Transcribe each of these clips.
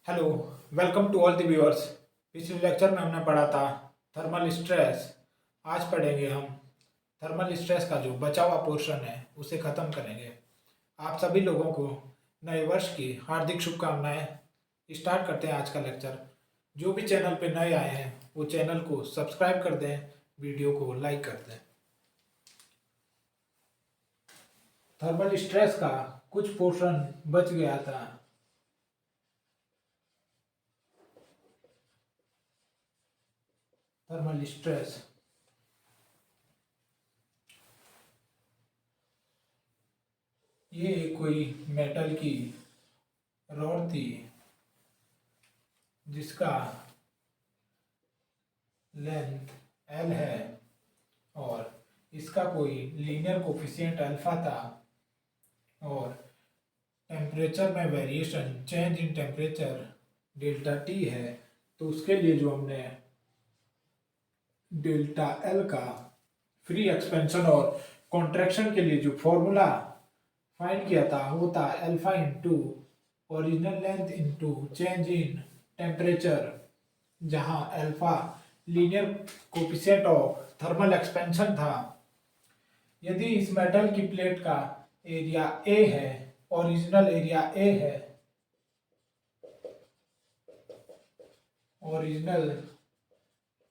Hello, welcome to all the viewers. पिछले lecture में हमने पढ़ा था थर्मल स्ट्रेस। आज पढ़ेंगे हम थर्मल स्ट्रेस का जो बचा हुआ पोर्शन है उसे ख़त्म करेंगे। आप सभी लोगों को नए वर्ष की हार्दिक शुभकामनाएं। स्टार्ट करते हैं आज का लेक्चर। जो भी चैनल पे नए आए हैं वो चैनल को सब्सक्राइब कर दें, वीडियो को लाइक कर दें। थर्मल स्ट्रेस का कुछ पोर्शन बच गया था। थर्मल स्ट्रेस ये कोई मेटल की रॉड थी जिसका लेंथ एल है और इसका कोई लीनियर कोफिशिएंट अल्फा था और टेम्परेचर में variation change in temperature delta T है। तो उसके लिए जो हमने डेल्टा एल का फ्री एक्सपेंशन और कॉन्ट्रैक्शन के लिए जो फॉर्मूला फाइंड किया था वो था alpha into original length into change in temperature, जहां alpha linear coefficient of thermal expansion था। यदि इस मेटल की प्लेट का एरिया ए है, ओरिजिनल एरिया ए है, ओरिजिनल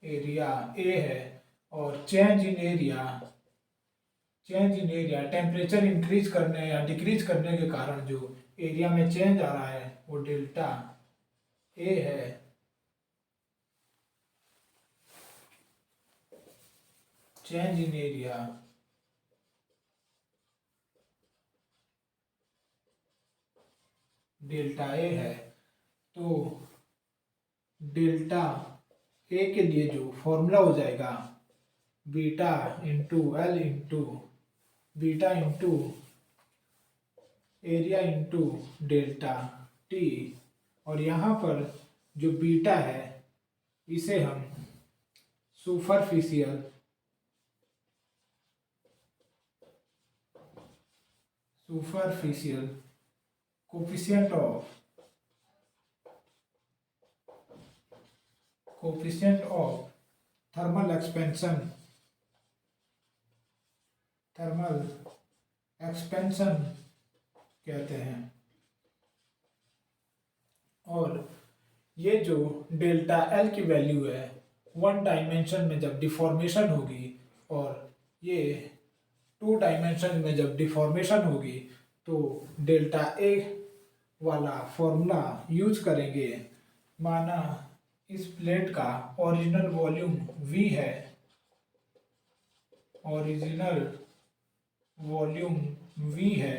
एरिया ए है और change in area temperature increase करने या डिक्रीज करने के कारण जो एरिया में चेंज आ रहा है वो डेल्टा ए है। Change in area delta A है। तो डेल्टा ए के लिए जो फॉर्मूला हो जाएगा beta into L into beta into area into delta T. और यहाँ पर जो बीटा है इसे हम superficial superficial coefficient of thermal expansion कहते हैं। और ये जो डेल्टा एल की वैल्यू है वन डायमेंशन में जब डिफॉर्मेशन होगी और ये टू डायमेंशन में जब डिफॉर्मेशन होगी तो डेल्टा ए वाला फॉर्मूला यूज करेंगे। माना इस प्लेट का ओरिजिनल वॉल्यूम V है, ओरिजिनल वॉल्यूम V है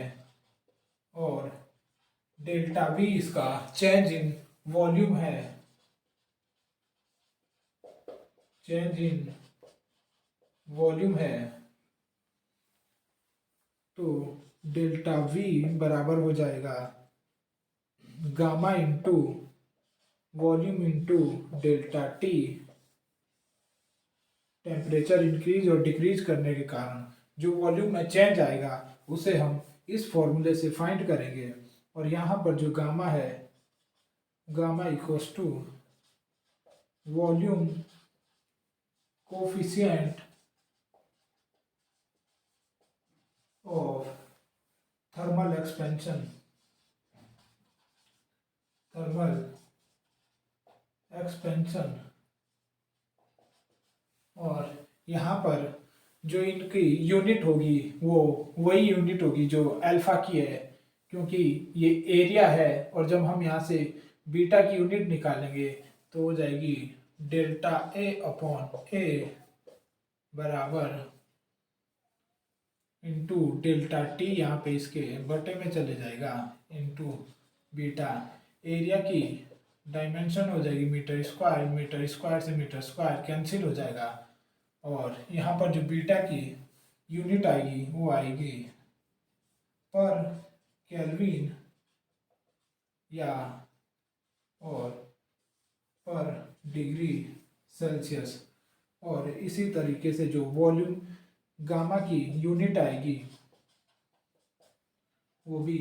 और डेल्टा V इसका चेंज इन वॉल्यूम है, चेंज इन वॉल्यूम है। तो डेल्टा V बराबर हो जाएगा gamma into volume into delta T. Temperature increase और डिक्रीज करने के कारण जो वॉल्यूम में चेंज आएगा उसे हम इस फॉर्मूले से फाइंड करेंगे। और यहाँ पर जो गामा है, gamma equals to volume coefficient of thermal expansion. और यहाँ पर जो इनकी यूनिट होगी वो वही यूनिट होगी जो अल्फा की है, क्योंकि ये एरिया है। और जब हम यहाँ से बीटा की यूनिट निकालेंगे तो हो जाएगी डेल्टा ए अपॉन ए बराबर इंटू डेल्टा टी, यहाँ पे इसके बटे में चले जाएगा, इंटू बीटा। एरिया की डायमेंशन हो जाएगी मीटर स्क्वायर से मीटर स्क्वायर कैंसिल हो जाएगा। और यहाँ पर जो बीटा की यूनिट आएगी वो आएगी पर केल्विन या और पर डिग्री सेल्सियस। और इसी तरीके से जो वॉल्यूम गामा की यूनिट आएगी वो भी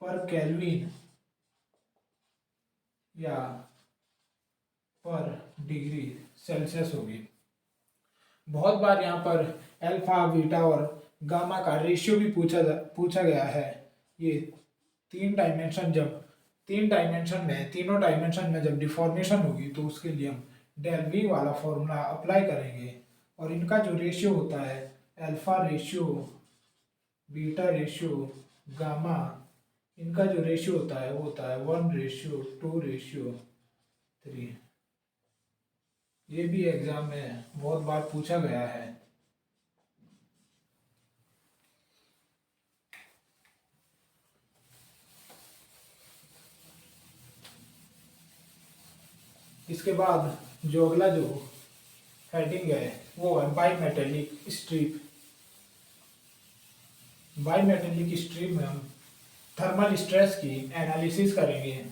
पर केल्विन या पर डिग्री सेल्सियस होगी। बहुत बार यहाँ पर अल्फा, बीटा और गामा का रेशियो भी पूछा गया है। ये तीनों डायमेंशन में जब डिफॉर्मेशन होगी तो उसके लिए हम डेल वी वाला फॉर्मूला अप्लाई करेंगे, और इनका जो रेशियो होता है, alpha ratio, beta ratio, gamma, इनका जो रेशियो होता है वो होता है 1:2:3। ये भी एग्जाम में बहुत बार पूछा गया है। इसके बाद जो अगला जो हेडिंग है वो है by metallic strip. By metallic strip में हम थर्मल स्ट्रेस की एनालिसिस करेंगे।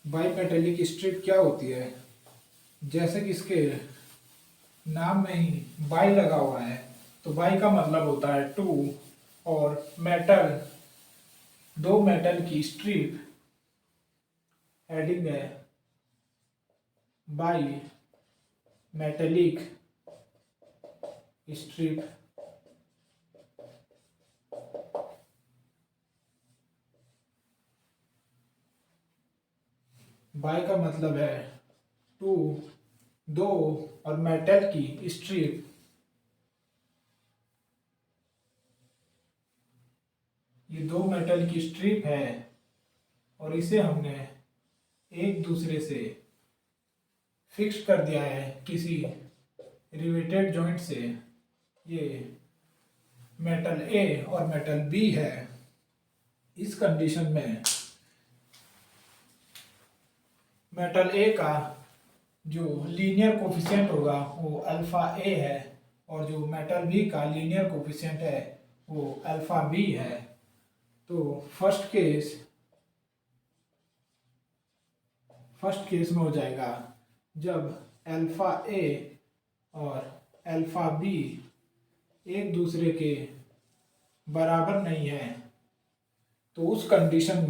बाई मेटेलिक स्ट्रिप क्या होती है? जैसे कि इसके नाम में ही बाई लगा हुआ है, तो बाई का मतलब होता है टू, और मेटल, दो मेटल की स्ट्रिप, हेडिंग है बाई मेटेलिक स्ट्रिप। बाई का मतलब है टू, दो, और मेटल की स्ट्रिप, ये दो मेटल की स्ट्रिप है और इसे हमने एक दूसरे से फिक्स कर दिया है किसी रिवेटेड जॉइंट से। ये मेटल ए और मेटल बी है। इस कंडीशन में मेटल ए का जो लीनियर कोफिशिएंट होगा वो अल्फा ए है, और जो मेटल बी का लीनियर कोफिशिएंट है वो अल्फा बी है। तो फर्स्ट केस में हो जाएगा जब अल्फा ए और अल्फा बी एक दूसरे के बराबर नहीं है, तो उस कंडीशन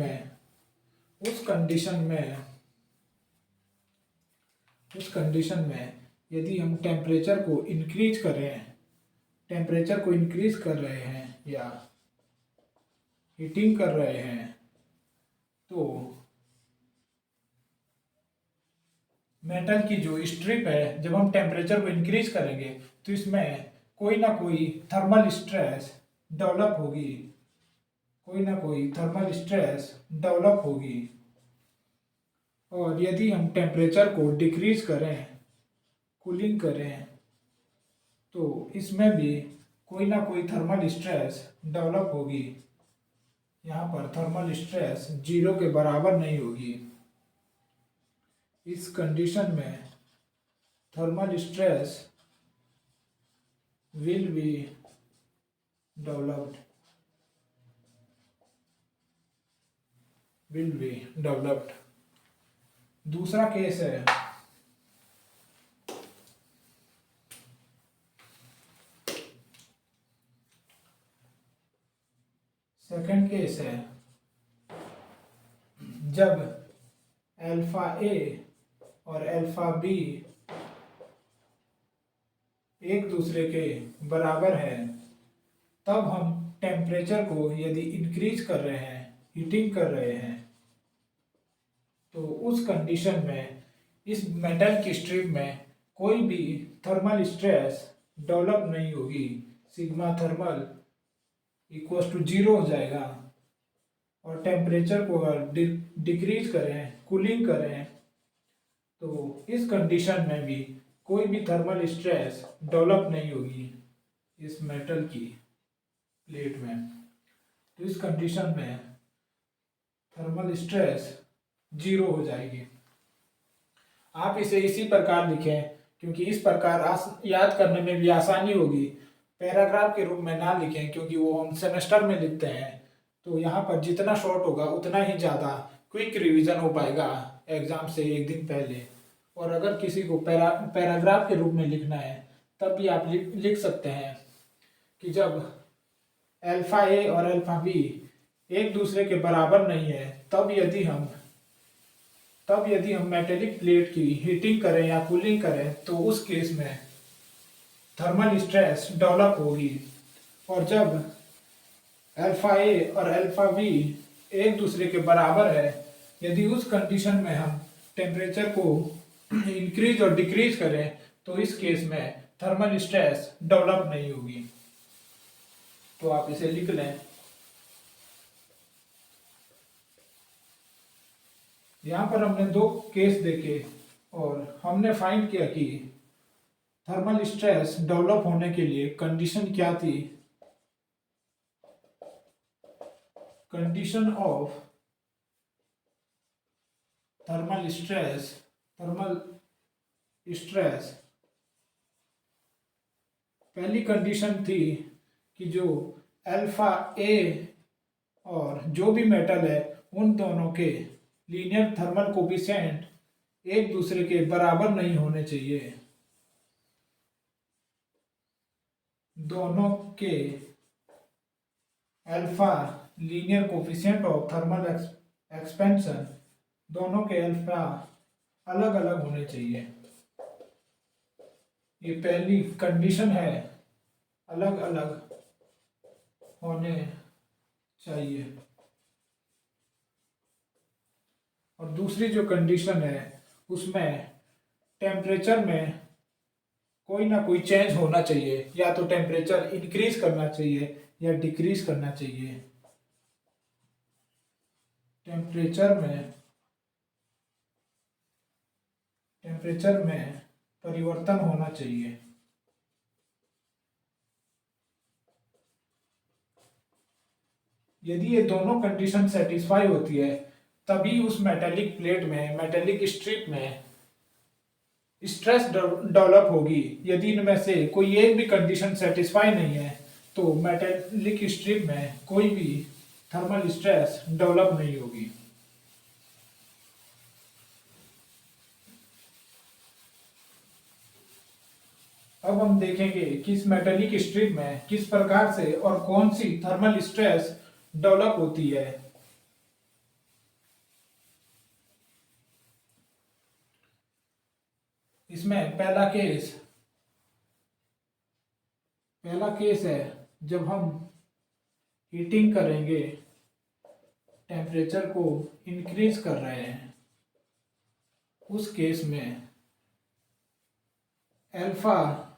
में यदि हम टेम्परेचर को इंक्रीज कर रहे हैं या हीटिंग कर रहे हैं, तो मेटल की जो स्ट्रिप है, जब हम टेम्परेचर को इंक्रीज करेंगे तो इसमें कोई ना कोई थर्मल स्ट्रेस डेवलप होगी। और यदि हम टेम्परेचर को डिक्रीज करें, कूलिंग करें, तो इसमें भी कोई ना कोई थर्मल स्ट्रेस डेवलप होगी। यहाँ पर थर्मल स्ट्रेस 0 के बराबर नहीं होगी। इस कंडीशन में thermal stress will be developed. दूसरा केस है सेकंड केस है जब अल्फा ए और अल्फा बी एक दूसरे के बराबर है, तब हम टेम्परेचर को यदि इंक्रीज कर रहे हैं, हीटिंग कर रहे हैं, तो उस कंडीशन में इस मेटल की स्ट्रिप में कोई भी थर्मल स्ट्रेस डेवलप नहीं होगी। सिग्मा थर्मल इक्वल्स टू 0 हो जाएगा। और टेम्परेचर को अगर डिक्रीज करें, कूलिंग करें, तो इस कंडीशन में भी कोई भी थर्मल स्ट्रेस डेवलप नहीं होगी इस मेटल की प्लेट में। तो इस कंडीशन में थर्मल स्ट्रेस 0 हो जाएगी। आप इसे इसी प्रकार लिखें, क्योंकि इस प्रकार याद करने में भी आसानी होगी। पैराग्राफ के रूप में ना लिखें, क्योंकि वो हम सेमेस्टर में लिखते हैं। तो यहाँ पर जितना शॉर्ट होगा उतना ही ज़्यादा क्विक रिवीजन हो पाएगा एग्ज़ाम से एक दिन पहले। और अगर किसी को पैराग्राफ के रूप में लिखना है तब भी आप लिख सकते हैं कि जब अल्फा ए और अल्फा बी एक दूसरे के बराबर नहीं है, तब यदि हम मेटेलिक प्लेट की हीटिंग करें या कूलिंग करें तो उस केस में थर्मल स्ट्रेस डेवलप होगी। और जब अल्फा ए और अल्फा बी एक दूसरे के बराबर है, यदि उस कंडीशन में हम टेम्परेचर को इंक्रीज और डिक्रीज करें तो इस केस में थर्मल स्ट्रेस डेवलप नहीं होगी। तो आप इसे लिख लें। यहाँ पर हमने दो केस देखे और हमने फाइंड किया कि थर्मल स्ट्रेस डेवलप होने के लिए कंडीशन क्या थी। कंडीशन ऑफ थर्मल स्ट्रेस पहली कंडीशन थी कि जो अल्फा ए और जो भी मेटल है उन दोनों के लीनियर थर्मल कोफिशिएंट एक दूसरे के बराबर नहीं होने चाहिए। दोनों के alpha linear coefficient of thermal expansion, दोनों के अल्फा अलग अलग होने चाहिए। ये पहली कंडीशन है, अलग अलग होने चाहिए। और दूसरी जो कंडीशन है उसमें टेम्परेचर में कोई ना कोई चेंज होना चाहिए, या तो टेम्परेचर इंक्रीज करना चाहिए या डिक्रीज करना चाहिए। टेम्परेचर में परिवर्तन होना चाहिए। यदि ये दोनों कंडीशन सेटिस्फाई होती है तभी उस मेटेलिक प्लेट में, मेटेलिक स्ट्रिप में स्ट्रेस डेवलप होगी। यदि इनमें से कोई एक भी कंडीशन सेटिस्फाई नहीं है तो मेटेलिक स्ट्रिप में कोई भी थर्मल स्ट्रेस डेवलप नहीं होगी। अब हम देखेंगे कि इस मेटेलिक स्ट्रिप में किस प्रकार से और कौन सी थर्मल स्ट्रेस डेवलप होती है। इसमें पहला केस है जब हम हीटिंग करेंगे, टेम्परेचर को इंक्रीज कर रहे हैं, उस केस में अल्फा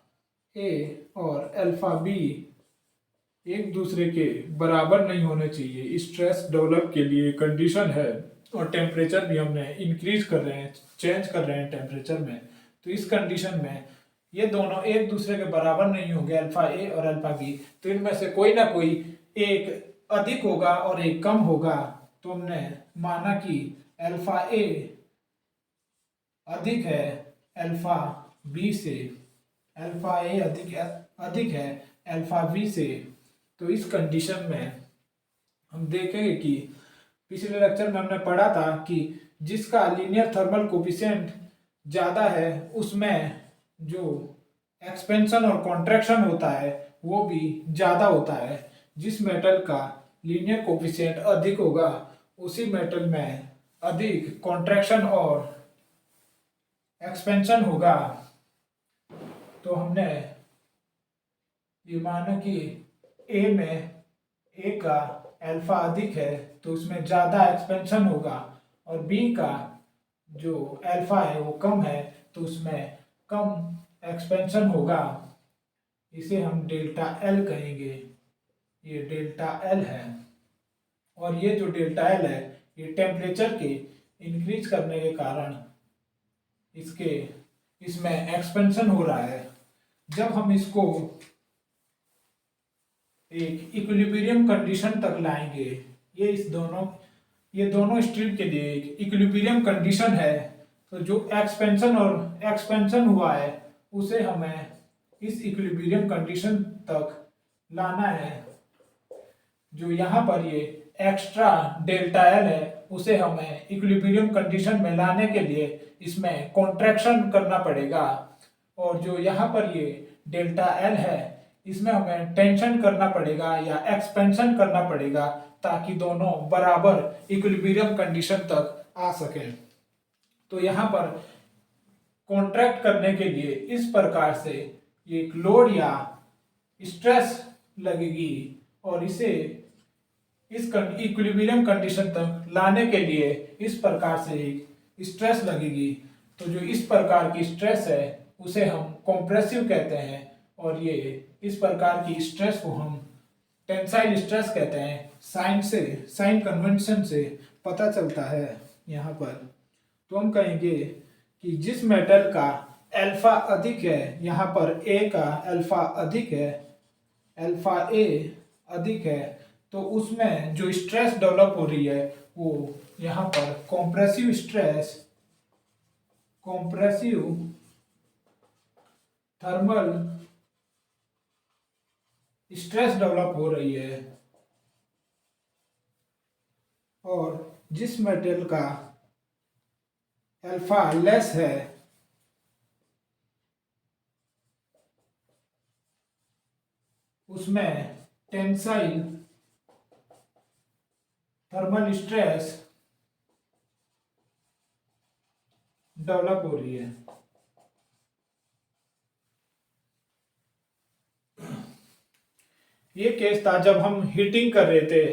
ए और अल्फा बी एक दूसरे के बराबर नहीं होने चाहिए। स्ट्रेस डेवलप के लिए कंडीशन है। और टेम्परेचर भी हमने इंक्रीज कर रहे हैं, चेंज कर रहे हैं टेम्परेचर में। तो इस कंडीशन में ये दोनों एक दूसरे के बराबर नहीं होंगे, अल्फा ए और अल्फा बी। तो इनमें से कोई ना कोई एक अधिक होगा और एक कम होगा। तो हमने माना कि अल्फा ए अधिक है अल्फा बी से, अल्फा ए अधिक है अल्फा बी से। तो इस कंडीशन में हम देखेंगे कि पिछले लेक्चर में हमने पढ़ा था कि जिसका लीनियर थर्मल कोफिशिएंट ज़्यादा है उसमें जो एक्सपेंशन और कॉन्ट्रैक्शन होता है वो भी ज़्यादा होता है। जिस मेटल का लीनियर कोफिशिएंट अधिक होगा उसी मेटल में अधिक कॉन्ट्रैक्शन और एक्सपेंशन होगा। तो हमने ये माना कि ए में ए का अल्फा अधिक है तो उसमें ज़्यादा एक्सपेंशन होगा, और बी का जो अल्फा है वो कम है तो उसमें कम एक्सपेंशन होगा। इसे हम डेल्टा एल कहेंगे। ये डेल्टा एल है। और ये जो डेल्टा एल है ये टेम्परेचर के इंक्रीज करने के कारण इसमें एक्सपेंशन हो रहा है। जब हम इसको एक इक्विलिब्रियम कंडीशन तक लाएंगे, ये दोनों स्ट्रिप के लिए एक इक्विलिब्रियम कंडीशन है। तो जो एक्सपेंशन हुआ है उसे हमें इस इक्विलिब्रियम कंडीशन तक लाना है। जो यहाँ पर ये एक्स्ट्रा डेल्टा एल है उसे हमें इक्विलिब्रियम कंडीशन में लाने के लिए इसमें कॉन्ट्रैक्शन करना पड़ेगा, और जो यहाँ पर ये डेल्टा एल है इसमें हमें टेंशन करना पड़ेगा या एक्सपेंशन करना पड़ेगा ताकि दोनों बराबर इक्विलिब्रियम कंडीशन तक आ सके। तो यहाँ पर कॉन्ट्रैक्ट करने के लिए इस प्रकार से एक लोड या स्ट्रेस लगेगी और इसे इस इक्विलिब्रियम कंडीशन तक लाने के लिए इस प्रकार से एक स्ट्रेस लगेगी। तो जो इस प्रकार की स्ट्रेस है उसे हम कंप्रेसिव कहते हैं, और ये इस प्रकार की स्ट्रेस को हम टेंसाइल स्ट्रेस कहते हैं। साइन कन्वेंशन से पता चलता है यहाँ पर। तो हम कहेंगे कि जिस मेटल का अल्फा अधिक है, यहाँ पर ए का अल्फा अधिक है, अल्फा ए अधिक है, तो उसमें जो स्ट्रेस डेवलप हो रही है वो यहाँ पर कॉम्प्रेसिव थर्मल स्ट्रेस डेवलप हो रही है। और जिस मेटल का अल्फा लेस है उसमें टेंसाइल थर्मल स्ट्रेस डेवलप हो रही है। ये केस था जब हम हीटिंग कर रहे थे,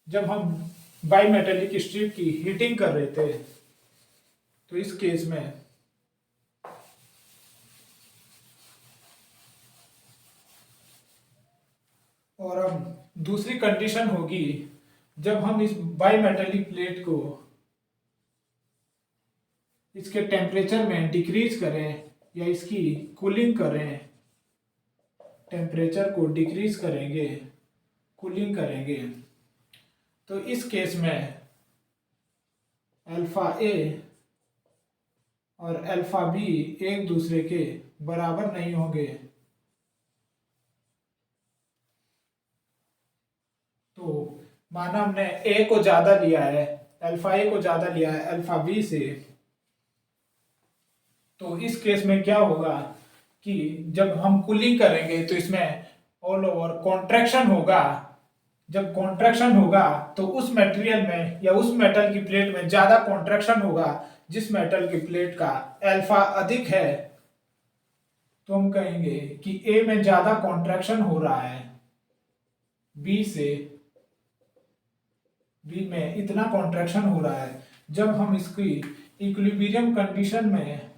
जब हम बाईमेटेलिक स्ट्रिप की हीटिंग कर रहे थे। तो इस केस में और अब दूसरी कंडीशन होगी जब हम इस बाईमेटेलिक प्लेट को इसके टेम्परेचर में डिक्रीज करें या इसकी कूलिंग करें, टेम्परेचर को डिक्रीज करेंगे, कूलिंग करेंगे। तो इस केस में अल्फा ए और अल्फा बी एक दूसरे के बराबर नहीं होंगे। तो माना हमने ए को ज्यादा लिया है, अल्फा ए को ज्यादा लिया है अल्फा बी से, तो इस केस में क्या होगा कि जब हम कूलिंग करेंगे तो इसमें ऑल ओवर कॉन्ट्रैक्शन होगा। जब कॉन्ट्रैक्शन होगा तो उस मटेरियल में या उस मेटल की प्लेट में ज्यादा कॉन्ट्रैक्शन होगा जिस मेटल की प्लेट का अल्फा अधिक है। तो हम कहेंगे कि ए में ज्यादा कॉन्ट्रैक्शन हो रहा है बी से, बी में इतना कॉन्ट्रैक्शन हो रहा है। जब हम इसकी इक्विलिब्रियम कंडीशन में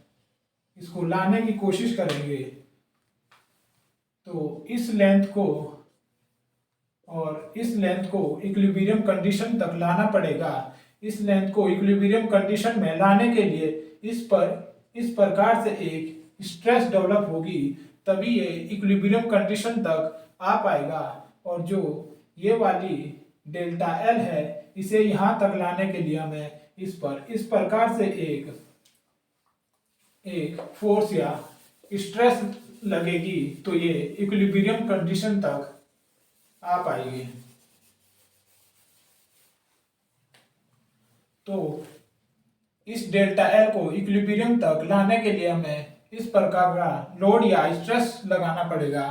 इसको लाने की कोशिश करेंगे तो इस लेंथ को और इस लेंथ को इक्विलिब्रियम कंडीशन तक लाना पड़ेगा। इस लेंथ को इक्विलिब्रियम कंडीशन में लाने के लिए इस प्रकार से एक स्ट्रेस डेवलप होगी, तभी ये इक्विलिब्रियम कंडीशन तक आ पाएगा। और जो ये वाली डेल्टा एल है इसे यहाँ तक लाने के लिए हमें इस प्रकार से एक फोर्स या स्ट्रेस लगेगी, तो ये इक्विलिब्रियम कंडीशन तक आ पाएगी। तो इस डेल्टा एल को इक्विलिब्रियम तक लाने के लिए हमें इस प्रकार का लोड या स्ट्रेस लगाना पड़ेगा,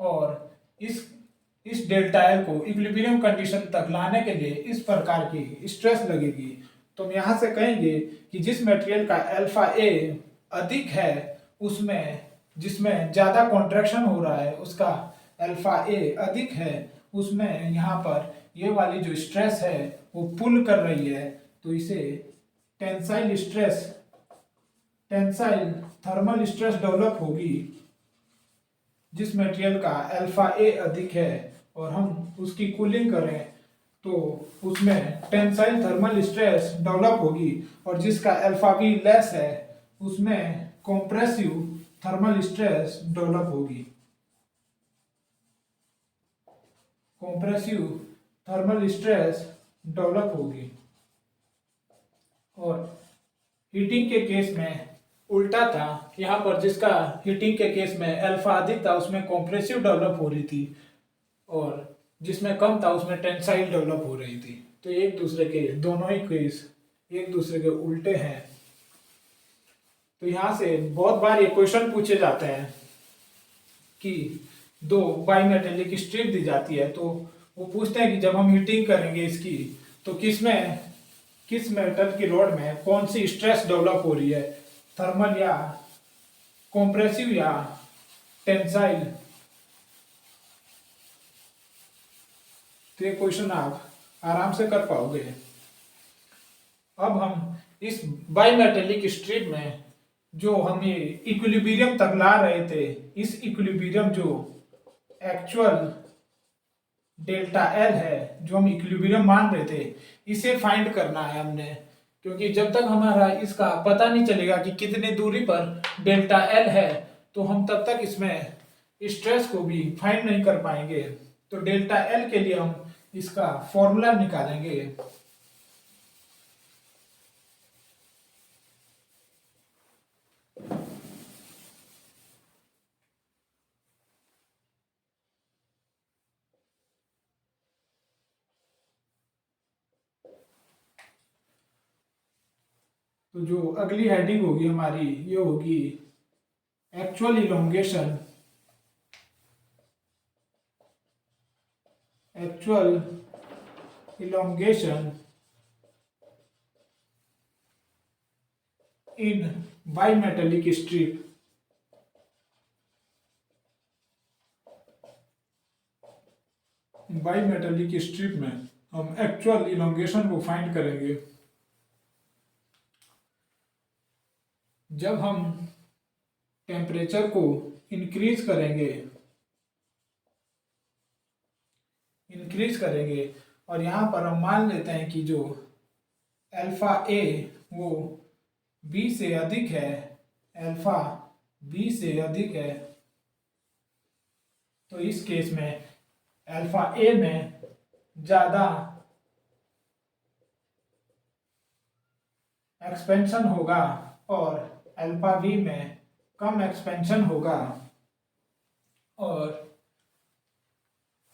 और इस डेल्टा एल को इक्विलिब्रियम कंडीशन तक लाने के लिए इस प्रकार की स्ट्रेस लगेगी। तो हम यहाँ से कहेंगे कि जिस मटेरियल का अल्फा ए अधिक है उसमें, जिसमें ज़्यादा कॉन्ट्रैक्शन हो रहा है उसका अल्फा ए अधिक है, उसमें यहाँ पर ये वाली जो स्ट्रेस है वो पुल कर रही है। तो इसे टेंसाइल थर्मल स्ट्रेस डेवलप होगी जिस मटेरियल का अल्फा ए अधिक है और हम उसकी कूलिंग करें तो उसमें टेंसाइल थर्मल स्ट्रेस डेवलप होगी, और जिसका अल्फा बी लेस है उसमें कॉम्प्रेसिव थर्मल स्ट्रेस डेवलप होगी। कॉम्प्रेसिव थर्मल स्ट्रेस डेवलप होगी। और हीटिंग के केस में उल्टा था। यहाँ पर जिसका हीटिंग के केस में अल्फा अधिक था उसमें कॉम्प्रेसिव डेवलप हो रही थी, और जिसमें कम था उसमें टेंसाइल डेवलप हो रही थी। तो एक दूसरे के दोनों ही केस एक दूसरे के उल्टे हैं। तो यहाँ से बहुत बार ये क्वेश्चन पूछे जाते हैं कि दो बाइमेटेलिक स्ट्रिप दी जाती है, तो वो पूछते हैं कि जब हम हीटिंग करेंगे इसकी तो किस मेटल की रॉड में कौन सी स्ट्रेस डेवलप हो रही है, थर्मल या कॉम्प्रेसिव या टेंसाइल। तो ये क्वेश्चन आप आराम से कर पाओगे। अब हम इस बाइमेटेलिक स्ट्रिप में जो हम ये इक्विलिब्रियम तक ला रहे थे, इस इक्विलिब्रियम जो एक्चुअल डेल्टा एल है, जो हम इक्विलिब्रियम मान रहे थे, इसे फाइंड करना है हमने। क्योंकि जब तक हमारा इसका पता नहीं चलेगा कि कितने दूरी पर डेल्टा एल है, तो हम तब तक इसमें स्ट्रेस को भी फाइंड नहीं कर पाएंगे। तो डेल्टा एल के लिए हम इसका फॉर्मूला निकालेंगे। तो जो अगली हेडिंग होगी हमारी, ये होगी actual elongation, actual elongation in bimetallic strip. Bimetallic strip में हम एक्चुअल इलोंगेशन को फाइंड करेंगे। जब हम टेम्परेचर को इंक्रीज करेंगे और यहाँ पर हम मान लेते हैं कि जो अल्फा ए वो बी से अधिक है, अल्फा बी से अधिक है, तो इस केस में अल्फा ए में ज़्यादा एक्सपेंशन होगा और अल्फा बी में कम एक्सपेंशन होगा। और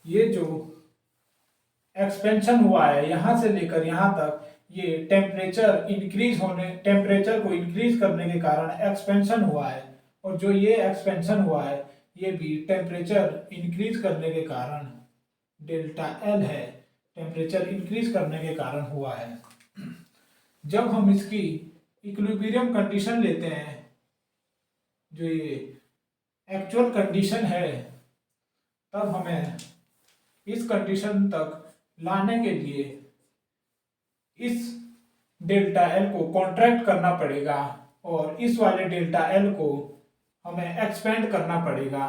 ये जो एक्सपेंशन हुआ है यहाँ से लेकर यहाँ तक, ये टेम्परेचर को इंक्रीज करने के कारण एक्सपेंशन हुआ है, और जो ये एक्सपेंशन हुआ है ये भी टेम्परेचर इंक्रीज करने के कारण डेल्टा एल है, टेम्परेचर इंक्रीज करने के कारण हुआ है। जब हम इसकी इक्विलिब्रियम कंडीशन लेते हैं, जो ये एक्चुअल कंडीशन है, तब हमें इस कंडीशन तक लाने के लिए इस डेल्टा एल को कॉन्ट्रैक्ट करना पड़ेगा और इस वाले डेल्टा एल को हमें एक्सपेंड करना पड़ेगा।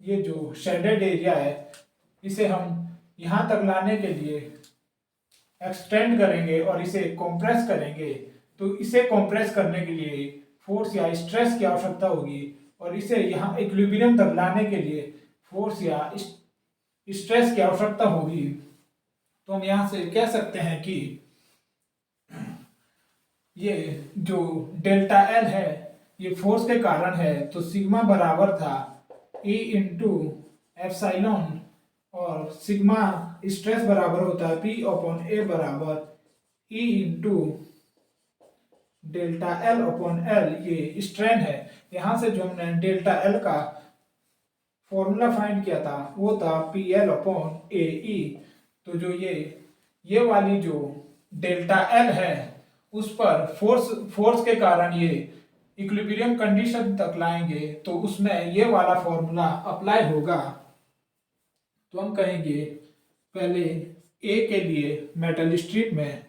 ये जो शेडेड एरिया है इसे हम यहाँ तक लाने के लिए एक्सटेंड करेंगे और इसे कंप्रेस करेंगे। तो इसे कंप्रेस करने के लिए फोर्स या स्ट्रेस की आवश्यकता होगी, और इसे यहाँ इक्विलिब्रियम तक लाने के लिए फोर्स या स्ट्रेस की आवश्यकता होगी। तो हम यहाँ से कह सकते हैं कि ये जो डेल्टा एल है ये फोर्स के कारण है, तो सिग्मा बराबर था E इंटू एप्साइलॉन, और सिग्मा स्ट्रेस बराबर होता है P अपॉन ए बराबर E into delta L upon L, ये स्ट्रेन है। यहाँ से जो हमने डेल्टा एल का फॉर्मूला फाइंड किया था वो था पी एल अपॉन ए ई। तो जो ये वाली जो डेल्टा एल है उस पर फोर्स के कारण ये इक्विलिब्रियम कंडीशन तक लाएंगे, तो उसमें ये वाला फॉर्मूला अप्लाई होगा। तो हम कहेंगे पहले ए के लिए मेटल स्ट्रिप में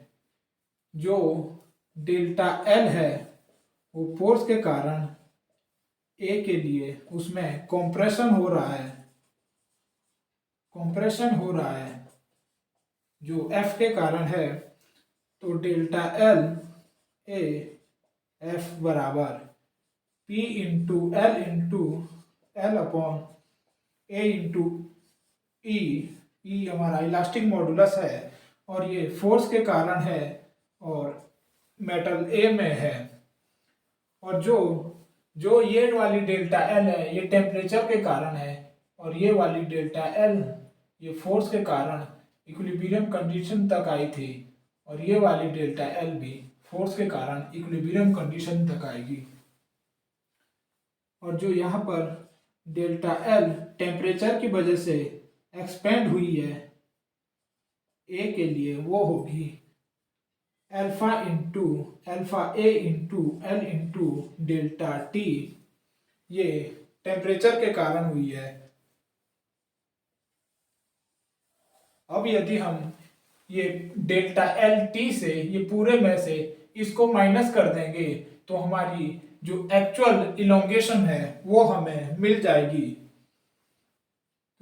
जो डेल्टा एल है वो फोर्स के कारण ए के लिए उसमें कंप्रेशन हो रहा है जो एफ के कारण है। तो डेल्टा एल ए एफ बराबर P into L upon A into ई हमारा इलास्टिक मॉडुलस है और ये फोर्स के कारण है, और मेटल ए में है, और जो जो ये वाली डेल्टा एल है ये टेम्परेचर के कारण है, और ये वाली डेल्टा एल ये फोर्स के कारण इक्विलिब्रियम कंडीशन तक आई थी, और ये वाली डेल्टा एल भी फोर्स के कारण इक्विलिब्रियम कंडीशन तक आएगी। और जो यहाँ पर डेल्टा एल टेम्परेचर की वजह से एक्सपेंड हुई है ए के लिए, वो होगी alpha A into L into delta T. ये टेम्परेचर के कारण हुई है। अब यदि हम ये डेल्टा एल टी से ये पूरे में से इसको माइनस कर देंगे तो हमारी जो एक्चुअल इलोंगेशन है वो हमें मिल जाएगी।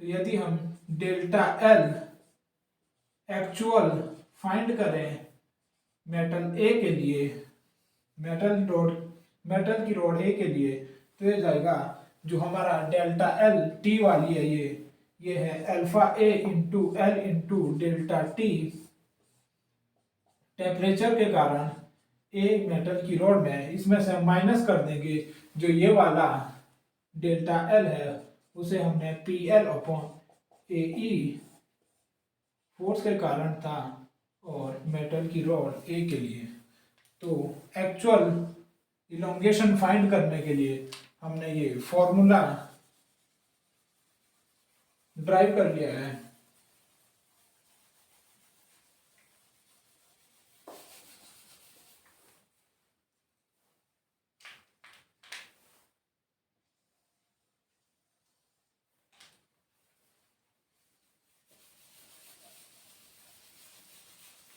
तो यदि हम डेल्टा एल एक्चुअल फाइंड करें मेटल ए के लिए, मेटल की रॉड ए के लिए, तो ये जाएगा जो हमारा डेल्टा एल टी वाली है ये है alpha A into L into delta T. Temperature के कारण ए मेटल की रॉड में, इसमें से हम माइनस कर देंगे जो ये वाला डेल्टा एल है उसे हमने पी एल अपॉन ए ई फोर्स के कारण था, और मेटल की रॉड ए के लिए। तो एक्चुअल इलोंगेशन फाइंड करने के लिए हमने ये फॉर्मूला ड्राइव कर लिया है।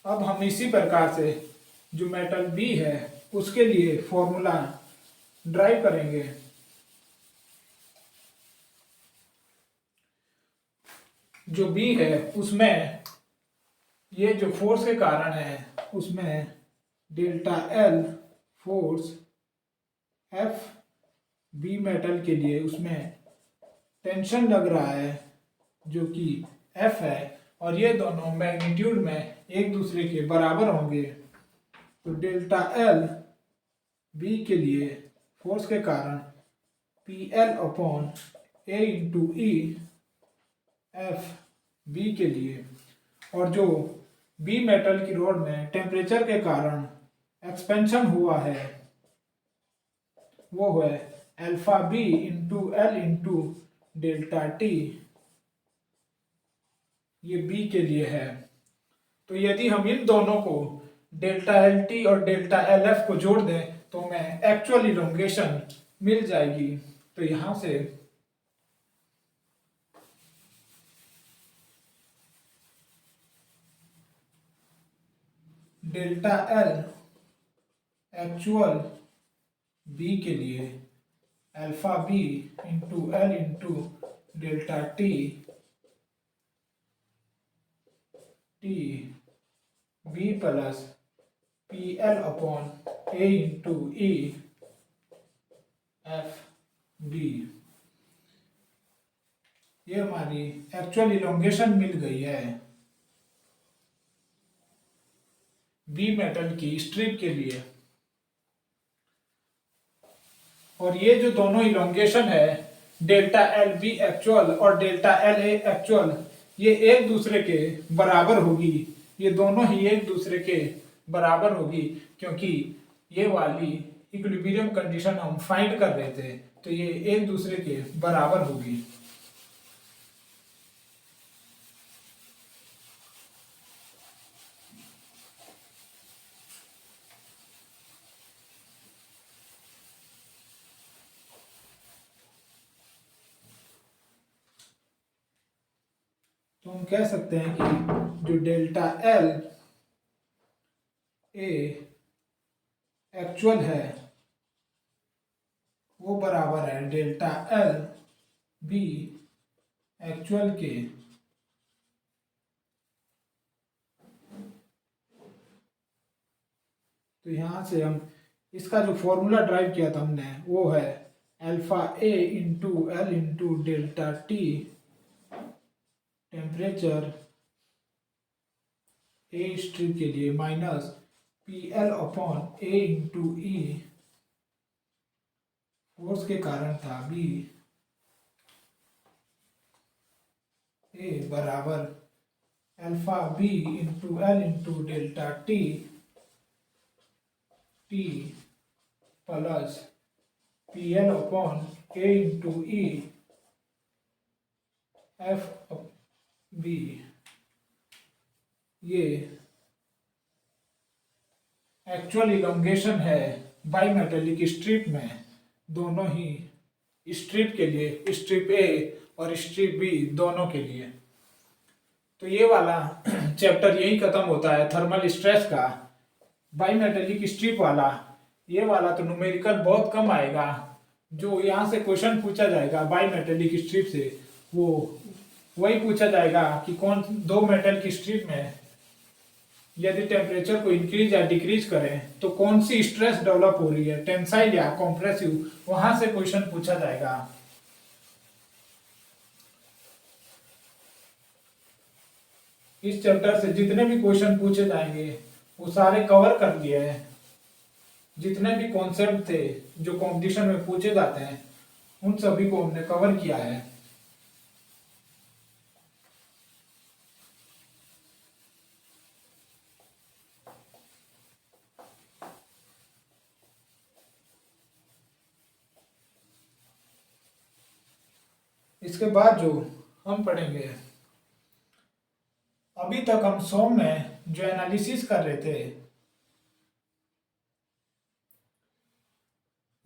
अब हम इसी प्रकार से जो मेटल बी है उसके लिए फॉर्मूला ड्राइव करेंगे। जो बी है उसमें ये जो फोर्स के कारण है उसमें delta L force F B metal के लिए उसमें टेंशन लग रहा है जो कि एफ है, और ये दोनों मैग्नीट्यूड में एक दूसरे के बराबर होंगे। तो डेल्टा एल बी के लिए फोर्स के कारण P L upon A into E F B के लिए, और जो बी मेटल की रॉड में टेम्परेचर के कारण एक्सपेंशन हुआ है वो है alpha B into L into delta T, ये बी के लिए है। तो यदि हम इन दोनों को डेल्टा एल टी और डेल्टा एल एफ को जोड़ दें तो हमें एक्चुअल इलोंगेशन मिल जाएगी। तो यहां से डेल्टा एल एक्चुअल बी के लिए alpha B into L into delta T T B plus P L upon A into E F B. ये हमारी एक्चुअल इलोंगेशन मिल गई है बी मेटल की स्ट्रिप के लिए। और ये जो दोनों इलोंगेशन है डेल्टा एल बी एक्चुअल और डेल्टा एल ए एक्चुअल, ये एक दूसरे के बराबर होगी। ये दोनों ही एक दूसरे के बराबर होगी क्योंकि ये वाली इक्विलिब्रियम कंडीशन हम फाइंड कर रहे थे, तो ये एक दूसरे के बराबर होगी। तो हम कह सकते हैं कि जो डेल्टा एल ए एक्चुअल है वो बराबर है डेल्टा एल बी एक्चुअल के। तो यहां से हम इसका जो फॉर्मूला ड्राइव किया था हमने वो है alpha A into L into delta T temperature A strip के लिए minus P L upon A into E force के कारण था बी ए बराबर alpha B into L into delta T T plus P L upon A into E F B. ये actual elongation है bimetallic strip में, दोनों ही strip के लिए, स्ट्रिप ए और स्ट्रिप बी दोनों के लिए। तो ये वाला चैप्टर यही खत्म होता है थर्मल स्ट्रेस का, बाईमेटेलिक स्ट्रिप वाला। ये वाला तो न्यूमेरिकल बहुत कम आएगा, जो यहाँ से क्वेश्चन पूछा जाएगा बाईमेटेलिक स्ट्रिप से वो वही पूछा जाएगा कि कौन दो मेटल की स्ट्रिप में यदि टेम्परेचर को इंक्रीज या डिक्रीज करें तो कौन सी स्ट्रेस डेवलप हो रही है, टेंसाइल या कॉम्प्रेसिव, वहां से क्वेश्चन पूछा जाएगा। इस चैप्टर से जितने भी क्वेश्चन पूछे जाएंगे वो सारे कवर कर लिए हैं। जितने भी कॉन्सेप्ट थे जो कंपटीशन में पूछे जाते हैं उन सभी को हमने कवर किया है। इसके बाद जो हम पढ़ेंगे, अभी तक हम सोम में जो एनालिसिस कर रहे थे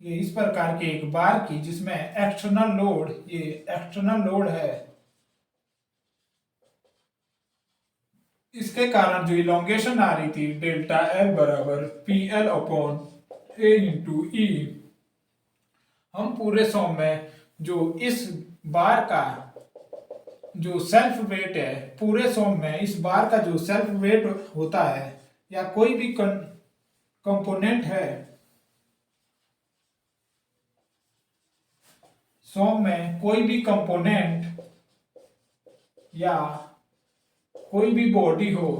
ये इस प्रकार के एक बार की जिसमें एक्सटर्नल लोड, ये एक्सटर्नल लोड है, इसके कारण जो इलोंगेशन आ रही थी डेल्टा एल बराबर P L upon A into ई। हम पूरे सोम में जो इस बार का जो सेल्फ वेट है, पूरे सोम में इस बार का जो सेल्फ वेट होता है या कोई भी कंपोनेंट है, सोम में कोई भी कंपोनेंट या कोई भी बॉडी हो,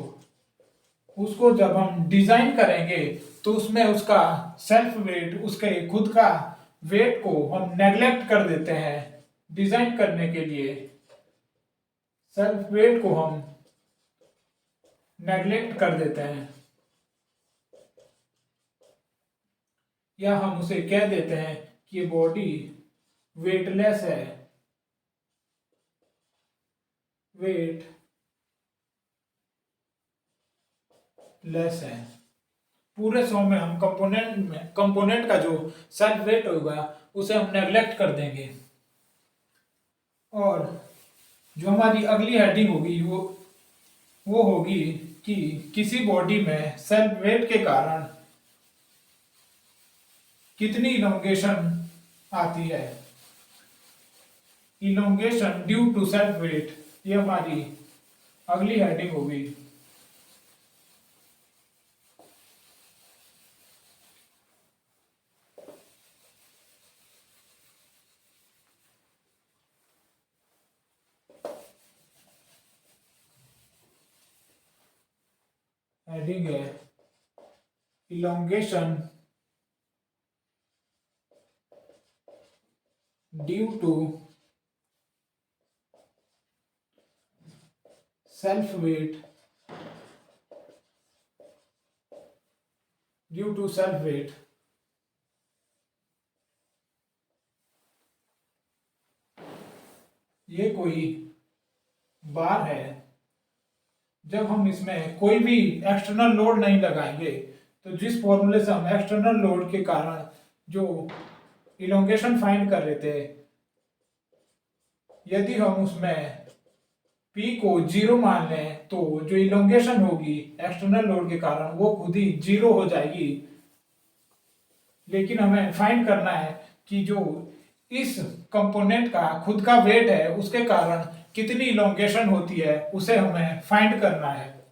उसको जब हम डिजाइन करेंगे तो उसमें उसका सेल्फ वेट, उसके खुद का वेट को हम नेग्लेक्ट कर देते हैं। डिजाइन करने के लिए सेल्फ वेट को हम नेग्लेक्ट कर देते हैं या हम उसे कह देते हैं कि ये बॉडी वेटलेस है, वेट लेस है। पूरे सॉन्ग में हम कंपोनेंट का जो सेल्फ वेट होगा उसे हम नेग्लेक्ट कर देंगे। और जो हमारी अगली हेडिंग होगी वो होगी कि किसी बॉडी में सेल्फ वेट के कारण कितनी इलोंगेशन आती है। Elongation due to self weight, ये हमारी अगली हेडिंग होगी। हेडिंग है elongation due to self weight, due to self weight. ये कोई बार है, जब हम इसमें कोई भी एक्सटर्नल लोड नहीं लगाएंगे तो जिस फॉर्मूले से हम एक्सटर्नल लोड के कारण जो इलोंगेशन फाइंड कर रहे थे, यदि हम उसमें P को 0 मान लें तो जो इलोंगेशन होगी एक्सटर्नल लोड के कारण वो खुद ही 0 हो जाएगी। लेकिन हमें फाइंड करना है कि जो इस कंपोनेंट का खुद का वेट है उसके कारण कितनी इलोंगेशन होती है, उसे हमें फाइंड करना है।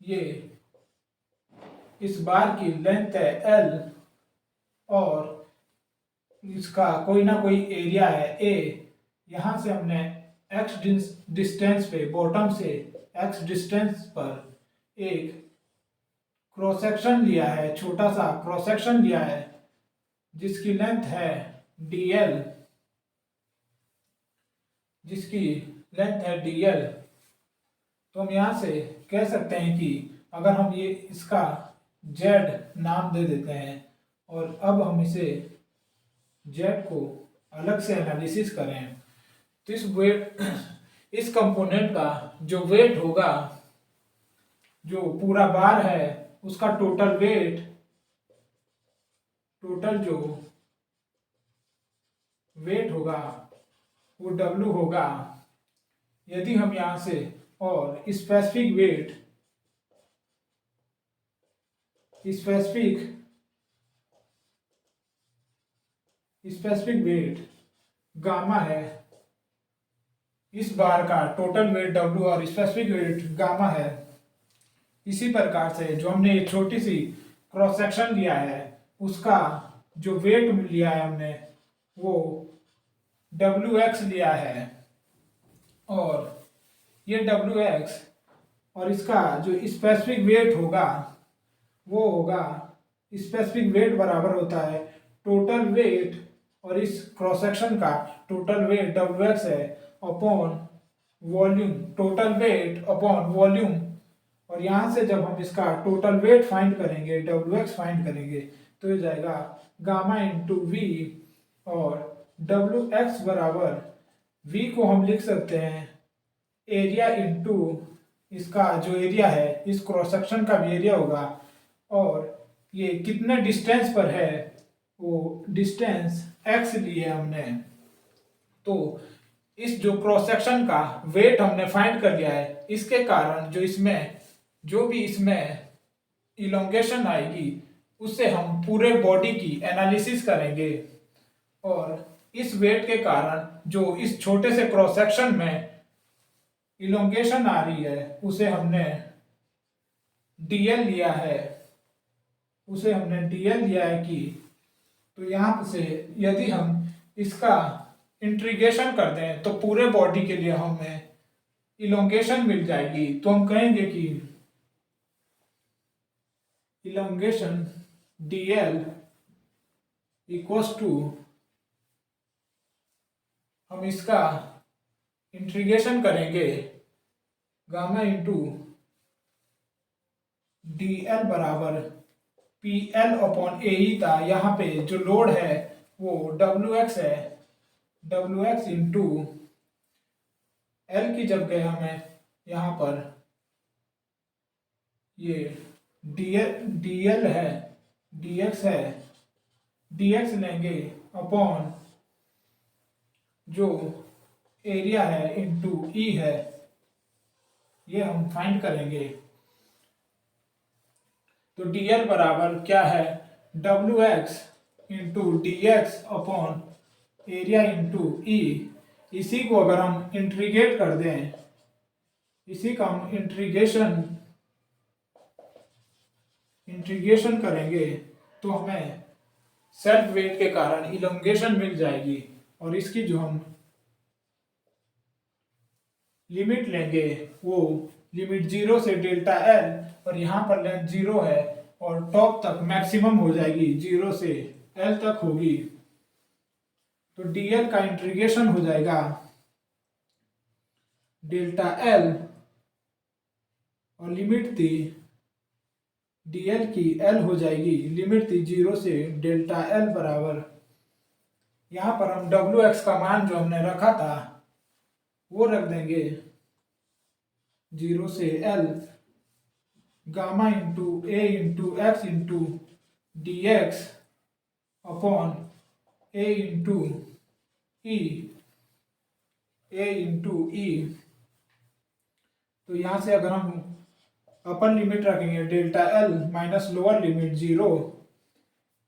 ये इस बार की लेंथ है L और इसका कोई ना कोई एरिया है A। यहां से हमने x डिस्टेंस पे, बॉटम से x डिस्टेंस पर एक क्रॉस सेक्शन लिया है, छोटा सा क्रॉस सेक्शन लिया है जिसकी लेंथ है dl, जिसकी लेंथ है dl, तो हम यहाँ से कह सकते हैं कि अगर हम ये इसका z नाम दे देते हैं और अब हम इसे z को अलग से एनालिसिस करें तो इस वेट इस कंपोनेंट का जो वेट होगा, जो पूरा बार है उसका टोटल वेट, टोटल जो वेट होगा वो W होगा। यदि हम यहाँ से और specific weight, specific weight gamma है, इस बार का टोटल वेट W और स्पेसिफिक वेट गामा है। इसी प्रकार से जो हमने ये छोटी सी क्रॉस सेक्शन लिया है उसका जो वेट लिया है हमने वो WX लिया है, और ये WX और इसका जो स्पेसिफिक वेट होगा वो होगा, स्पेसिफिक वेट बराबर होता है टोटल वेट, और इस क्रॉस सेक्शन का टोटल वेट WX है upon volume, total weight upon volume. और यहाँ से जब हम इसका टोटल वेट फाइंड करेंगे, WX फाइंड करेंगे, तो ये जाएगा गामा इंटू V, और WX बराबर V को हम लिख सकते हैं एरिया इंटू इसका जो एरिया है, इस क्रॉस सेक्शन का भी एरिया होगा, और ये कितने डिस्टेंस पर है वो डिस्टेंस x लिए हमने। तो इस जो क्रॉस सेक्शन का वेट हमने फाइंड कर लिया है, इसके कारण जो भी इसमें इलोंगेशन आएगी उससे हम पूरे बॉडी की एनालिसिस करेंगे, और इस वेट के कारण जो इस छोटे से क्रॉस सेक्शन में इलोंगेशन आ रही है उसे हमने dl लिया है, कि तो यहाँ से यदि हम इसका इंटीग्रेशन कर दें तो पूरे बॉडी के लिए हमें इलोंगेशन मिल जाएगी। तो हम कहेंगे कि इलोंगेशन dl इक्वल्स टू, हम इसका इंटीग्रेशन करेंगे गामा इंटू dl बराबर PL अपॉन AE था। यहाँ पे जो लोड है वो WX है, WX इंटू L की जगह हमें यहाँ पर ये DL है, DX है, DX लेंगे अपॉन जो एरिया है इंटू E है, ये हम फाइंड करेंगे। तो dl बराबर क्या है, WX into DX upon area into E। इसी को अगर हम इंटीग्रेट कर दें, इसी का हम इंटीग्रेशन करेंगे तो हमें सेल्फ वेट के कारण इलोंगेशन मिल जाएगी, और इसकी जो हम लिमिट लेंगे वो लिमिट 0 से डेल्टा L, और यहाँ पर लेंथ 0 है और टॉप तक मैक्सिमम हो जाएगी 0 से L तक होगी। तो dl का इंटीग्रेशन हो जाएगा डेल्टा L, और लिमिट थी dl की L हो जाएगी, लिमिट थी 0 से डेल्टा L बराबर, यहाँ पर हम WX का मान जो हमने रखा था वो रख देंगे 0 से L, gamma into A into X into DX upon A into E, तो यहाँ से अगर हम अपर लिमिट रखेंगे delta L minus lower limit 0,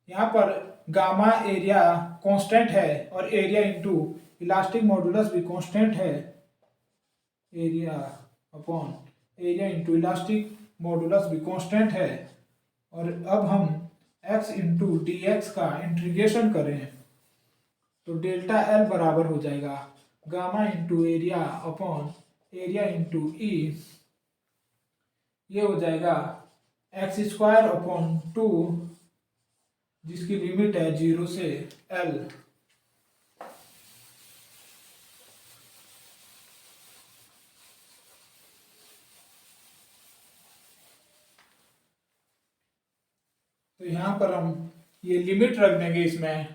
यहाँ पर गामा एरिया कांस्टेंट है और एरिया इंटू इलास्टिक मॉडुलस भी कांस्टेंट है, area upon area into elastic modulus भी कांस्टेंट है। और अब हम x इंटू DX का इंटीग्रेशन करें तो डेल्टा L बराबर हो जाएगा gamma into area upon area into E, ये हो जाएगा एक्स स्क्वायर अपॉन 2, जिसकी लिमिट है 0 से L। तो यहाँ पर हम ये लिमिट रख देंगे, इसमें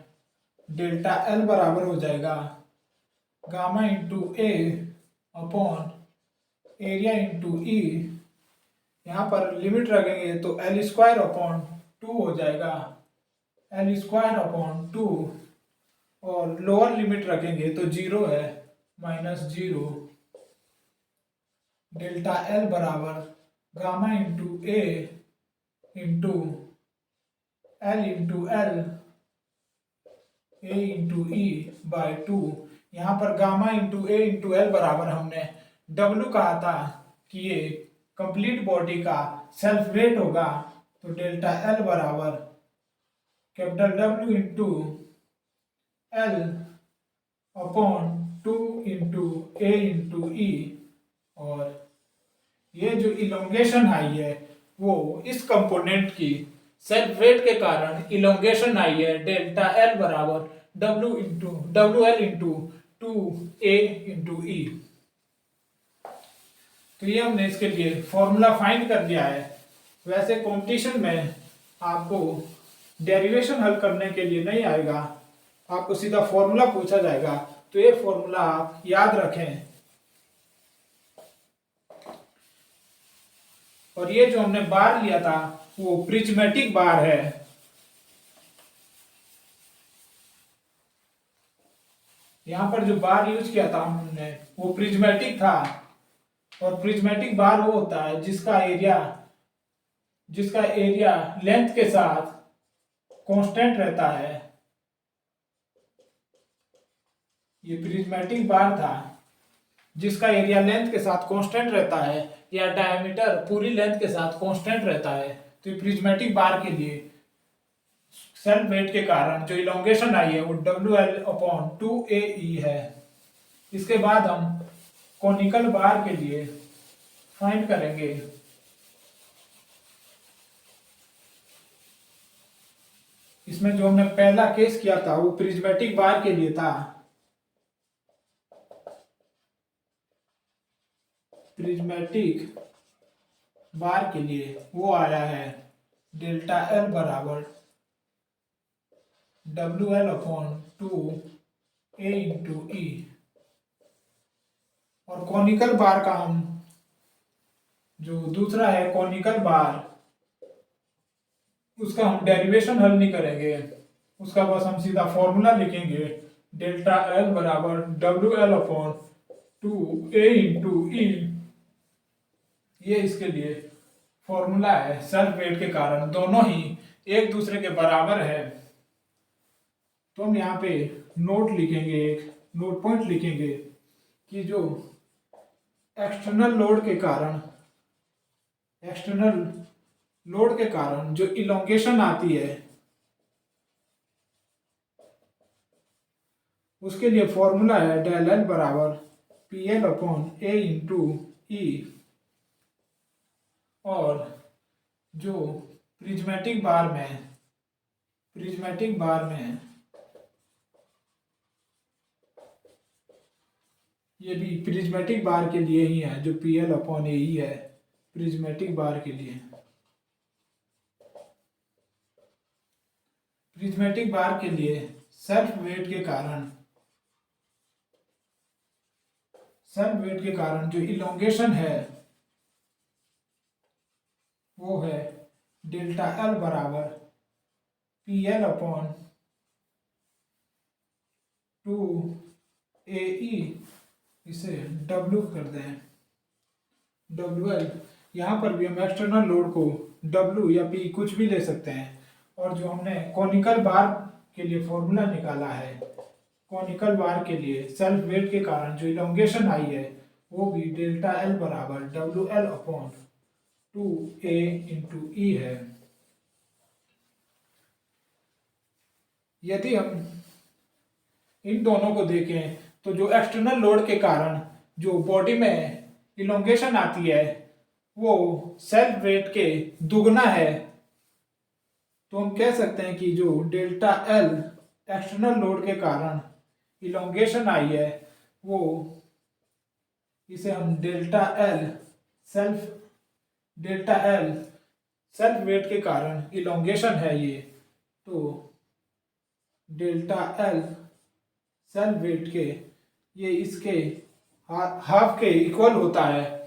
डेल्टा L बराबर हो जाएगा गामा इंटू ए अपॉन एरिया इंटू ई। यहाँ पर लिमिट रखेंगे तो एल स्क्वायर अपॉन 2 हो जाएगा, एल स्क्वायर अपॉन 2, और लोअर लिमिट रखेंगे तो 0 है, -0। डेल्टा एल बराबर gamma into A into L into L A into E by 2। यहाँ पर gamma into A into L बराबर हमने डब्ल्यू कहा था कि ये कंप्लीट बॉडी का सेल्फ वेट होगा, तो डेल्टा एल बराबर capital W into L upon 2 into A into E. और ये जो इलोंगेशन आई है वो इस कंपोनेंट की सेल्फ वेट के कारण इलोंगेशन आई है, डेल्टा एल बराबर W L into 2a into E. तो ये हमने इसके लिए फॉर्मूला फाइंड कर लिया है। वैसे कंपटीशन में आपको डेरिवेशन हल करने के लिए नहीं आएगा, आपको सीधा फॉर्मूला पूछा जाएगा, तो ये फॉर्मूला आप याद रखें। और ये जो हमने बार लिया था वो प्रिज्मेटिक बार है। यहां पर जो बार यूज किया था हमने वो प्रिज्मेटिक था, और प्रिज्मेटिक बार वो होता है जिसका एरिया लेंथ के साथ कांस्टेंट रहता है। ये प्रिज्मेटिक बार था जिसका एरिया लेंथ के साथ कांस्टेंट रहता है, या डायमीटर पूरी लेंथ के साथ कांस्टेंट रहता है। तो ये प्रिज्मेटिक बार के लिए सेल्फ वेट के कारण जो इलोंगेशन आई है वो WL/2AE है। इसके बाद हम कॉनिकल बार के लिए फाइंड करेंगे। इसमें जो हमने पहला केस किया था वो प्रिज्मेटिक बार के लिए था। प्रिज्मेटिक बार के लिए वो आया है डेल्टा एल बराबर WL/2A इंटू ई। और कॉनिकल बार का हम जो दूसरा है कॉनिकल बार, उसका हम डेरिवेशन हल नहीं करेंगे, उसका बस हम सीधा फॉर्मूला लिखेंगे, डेल्टा एल बराबर WL/2A इंटू ई। ये इसके लिए फॉर्मूला है। सेल्फ वेट के कारण दोनों ही एक दूसरे के बराबर है। तो हम यहाँ पे नोट लिखेंगे, एक नोट पॉइंट लिखेंगे कि जो एक्सटर्नल लोड के कारण जो इलोंगेशन आती है उसके लिए फॉर्मूला है डेल एल बराबर PL/A इंटू ई। और जो प्रिज्मेटिक बार में ये भी प्रिज्मेटिक बार के लिए ही है, जो PL/AE है प्रिज्मेटिक बार के लिए। प्रिज्मेटिक बार के लिए सेल्फ वेट के कारण जो इलोंगेशन है वो है डेल्टा एल बराबर PL/2AE। इसे W कर दें, WL। यहाँ पर भी हम एक्सटर्नल लोड को W या P कुछ भी ले सकते हैं। और जो हमने कॉनिकल बार के लिए फॉर्मूला निकाला है, कॉनिकल बार के लिए सेल्फ वेट के कारण जो इलोंगेशन आई है वो भी डेल्टा एल बराबर WL/2A इंटू ई है। यदि हम इन दोनों को देखें तो जो एक्सटर्नल लोड के कारण जो बॉडी में इलोंगेशन आती है वो सेल्फ वेट के दुगना है, तो हम कह सकते हैं कि जो डेल्टा एल एक्सटर्नल लोड के कारण इलोंगेशन आई है, वो इसे हम self delta L self weight के कारण इलोंगेशन है ये, तो डेल्टा एल सेल्फ वेट के ये इसके हाफ के इक्वल होता है।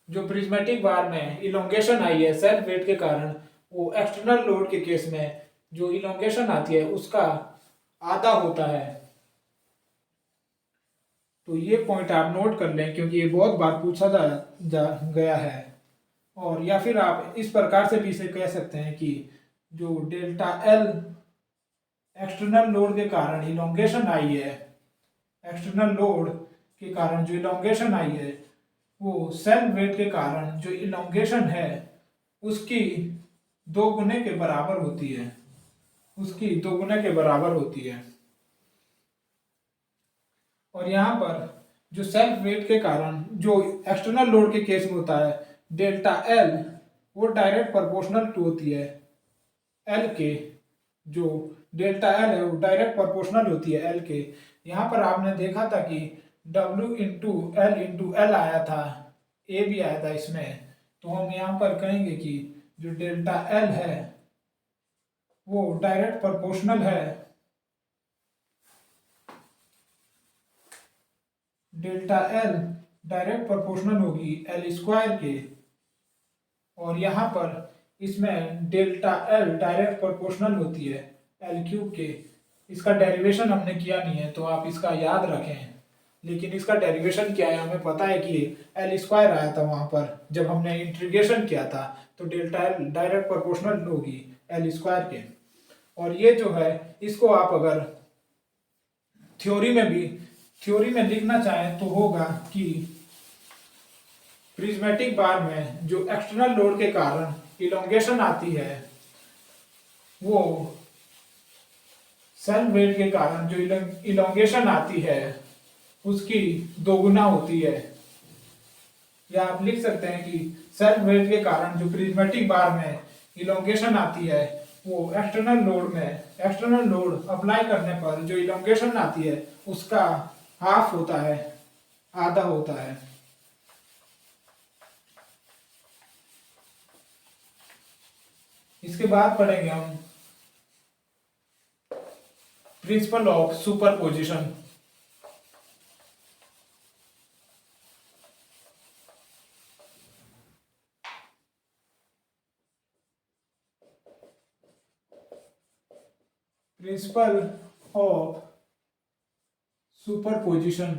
जो प्रिज्मेटिक बार में इलोंगेशन आई है सेल्फ वेट के कारण, वो एक्सटर्नल लोड के केस में जो इलोंगेशन आती है उसका आधा होता है। तो ये पॉइंट आप नोट कर लें क्योंकि ये बहुत बार पूछा जा गया है। और या फिर आप इस प्रकार से भी इसे कह सकते हैं कि जो डेल्टा एल एक्सटर्नल लोड के कारण इलोंगेशन आई है, एक्सटर्नल लोड के कारण जो इलोंगेशन आई है, वो सेल्फ वेट के कारण जो इलोंगेशन है उसकी दो गुने के बराबर होती है, उसकी दो गुने के बराबर होती है। और यहाँ पर जो सेल्फ वेट के कारण जो एक्सटर्नल लोड के केस में होता है डेल्टा एल, वो डायरेक्ट प्रोपोर्शनल टू होती है एल के। जो डेल्टा एल है वो डायरेक्ट प्रोपोर्शनल होती है एल के। यहाँ पर आपने देखा था कि W इंटू एल आया था, ए भी आया था इसमें, तो हम यहाँ पर कहेंगे कि जो डेल्टा एल है वो डायरेक्ट प्रोपोर्शनल है डेल्टा एल डायरेक्ट प्रोपोर्शनल होगी एल स्क्वायर के। और यहाँ पर इसमें डेल्टा एल डायरेक्ट प्रोपोर्शनल होती है एल क्यूब के। इसका डेरिवेशन हमने किया नहीं है तो आप इसका याद रखें, लेकिन इसका डेरिवेशन क्या है हमें पता है कि एल स्क्वायर आया था वहाँ पर जब हमने इंटीग्रेशन किया था, तो डेल्टा एल डायरेक्ट प्रोपोर्शनल होगी एल स्क्वायर के। और ये जो है इसको आप अगर थ्योरी में लिखना चाहें तो होगा कि प्रिज्मेटिक बार में जो एक्सटर्नल लोड के कारण इलोंगेशन आती है वो सेल्फ वेट के कारण जो इलोंगेशन आती है उसकी दोगुना होती है। या आप लिख सकते हैं कि सेल्फ वेट के कारण जो प्रिज्मेटिक बार में इलोंगेशन आती है वो एक्सटर्नल लोड अप्लाई करने पर जो इलोंगेशन आती है उसका हाफ होता है, आधा होता है। इसके बाद पढ़ेंगे हम principle of superposition. Principle of superposition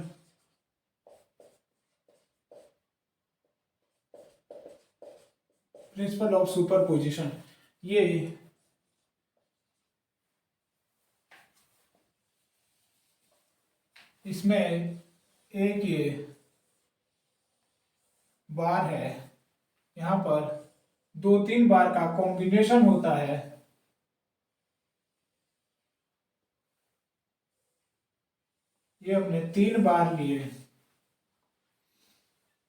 principle of superposition ये इसमें एक ये बार है, यहाँ पर दो तीन बार का कॉम्बिनेशन होता है। ये हमने तीन बार लिए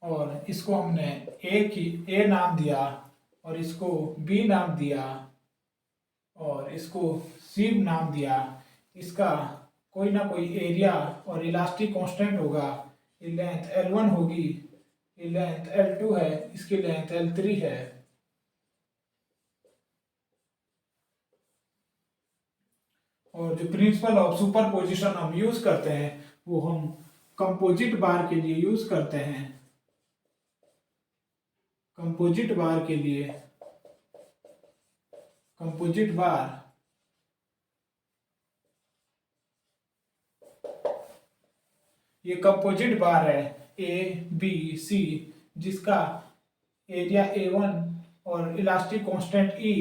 और इसको हमने ए नाम दिया और इसको बी नाम दिया और इसको सी नाम दिया। इसका कोई ना कोई एरिया और इलास्टिक कांस्टेंट होगा। ये लेंथ L1 होगी, ये लेंथ L2 है, इसकी लेंथ L3 है। और जो प्रिंसिपल ऑफ सुपरपोजिशन हम यूज करते हैं वो हम कंपोजिट बार के लिए यूज करते हैं। कंपोजिट बार के लिए कंपोजिट बार ये कंपोजिट बार है ABC, जिसका एरिया A1 और इलास्टिक कांस्टेंट E,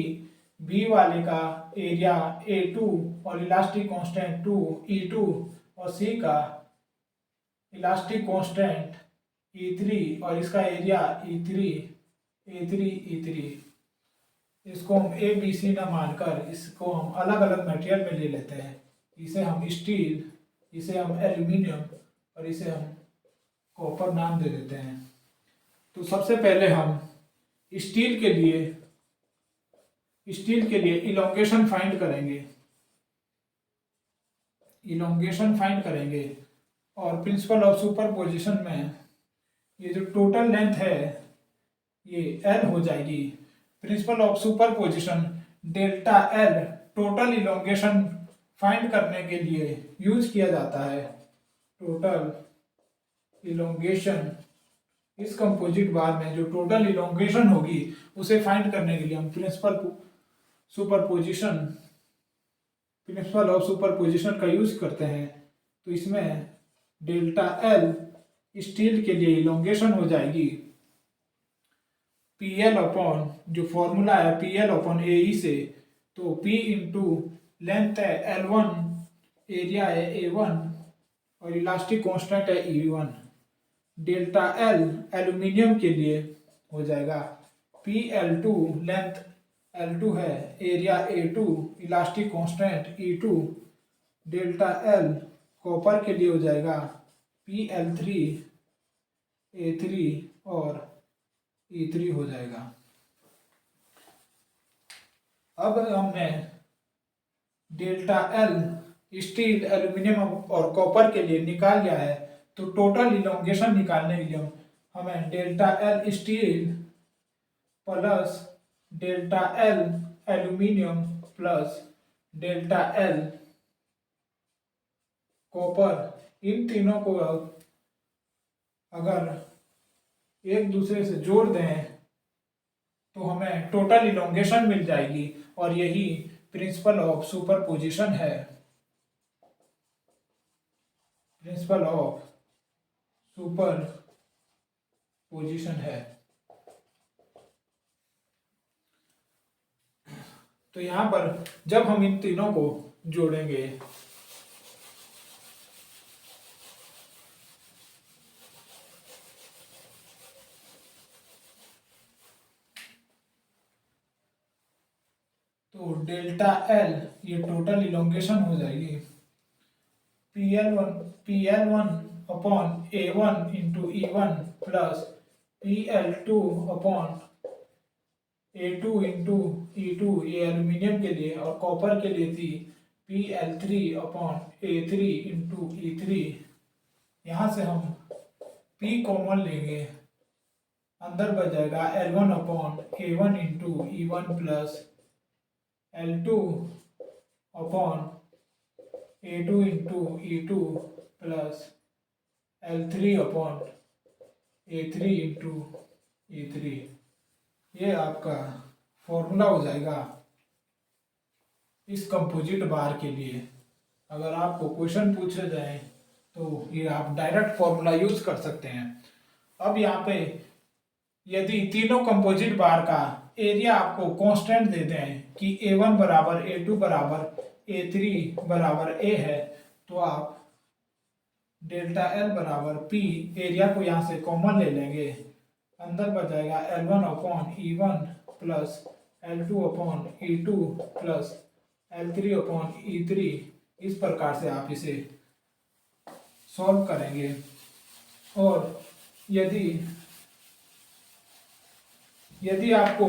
बी वाले का एरिया A2 और इलास्टिक कांस्टेंट 2 E2 और सी का इलास्टिक कांस्टेंट E3 और इसका एरिया E3 इसको हम ABC ना मानकर इसको हम अलग अलग मटेरियल में ले लेते हैं। इसे हम स्टील, इसे हम एल्यूमिनियम और इसे हम कॉपर नाम दे देते हैं। तो सबसे पहले हम स्टील के लिए इलोंगेशन फाइंड करेंगे और प्रिंसिपल ऑफ सुपरपोजिशन में ये जो टोटल लेंथ है ये एल हो जाएगी। Principle of superposition delta L total elongation find करने के लिए यूज किया जाता है। टोटल इलोंगेशन, इस कंपोजिट बार में जो टोटल इलोंगेशन होगी उसे फाइंड करने के लिए हम प्रिंसिपल ऑफ सुपरपोजिशन का यूज करते हैं। तो इसमें डेल्टा एल स्टील के लिए इलोंगेशन हो जाएगी पी एल अपॉन, जो फॉर्मूला है पी एल अपॉन ए ई से, तो पी इंटू लेंथ है L1, एरिया है A1 और इलास्टिक कांस्टेंट है E1। डेल्टा एल एल्यूमिनियम के लिए हो जाएगा PL2, लेंथ L2 है, area A2, elastic constant E2। Delta L copper के लिए हो जाएगा PL3, A3 और E3 हो जाएगा। अब हमने डेल्टा एल स्टील, एल्यूमिनियम और कॉपर के लिए निकाल लिया है, तो टोटल इलोंगेशन निकालने के लिए हमें delta L steel plus delta L aluminium plus delta L copper, इन तीनों को अगर एक दूसरे से जोड़ दें तो हमें टोटल इलोंगेशन मिल जाएगी और यही प्रिंसिपल ऑफ सुपरपोजिशन है। प्रिंसिपल ऑफ सुपरपोजिशन है। तो यहां पर जब हम इन तीनों को जोड़ेंगे तो डेल्टा एल ये टोटल इलोंगेशन हो जाएगी PL1 upon A1 into E1 plus PL2 upon A2 into E2, ये एल्यूमिनियम के लिए, और कॉपर के लिए थी PL3 upon A3 into E3। यहाँ से हम P कॉमन लेंगे, अंदर बच जाएगा L1 upon A1 into E1 plus L2 upon A2 into E2 plus L3 upon A3 into E3। ये आपका फॉर्मूला हो जाएगा इस कंपोजिट बार के लिए। अगर आपको क्वेश्चन पूछे जाए तो ये आप डायरेक्ट फॉर्मूला यूज कर सकते हैं। अब यहाँ पे यदि तीनों कंपोजिट बार का एरिया आपको कांस्टेंट दे दें कि A1 बराबर A2 बराबर A3 बराबर A है, तो आप डेल्टा एल बराबर P, एरिया को यहाँ से कॉमन ले लेंगे, अंदर बच जाएगा L1 upon E1 plus L2 upon E2 plus L3 upon E3। इस प्रकार से आप इसे सॉल्व करेंगे। और यदि आपको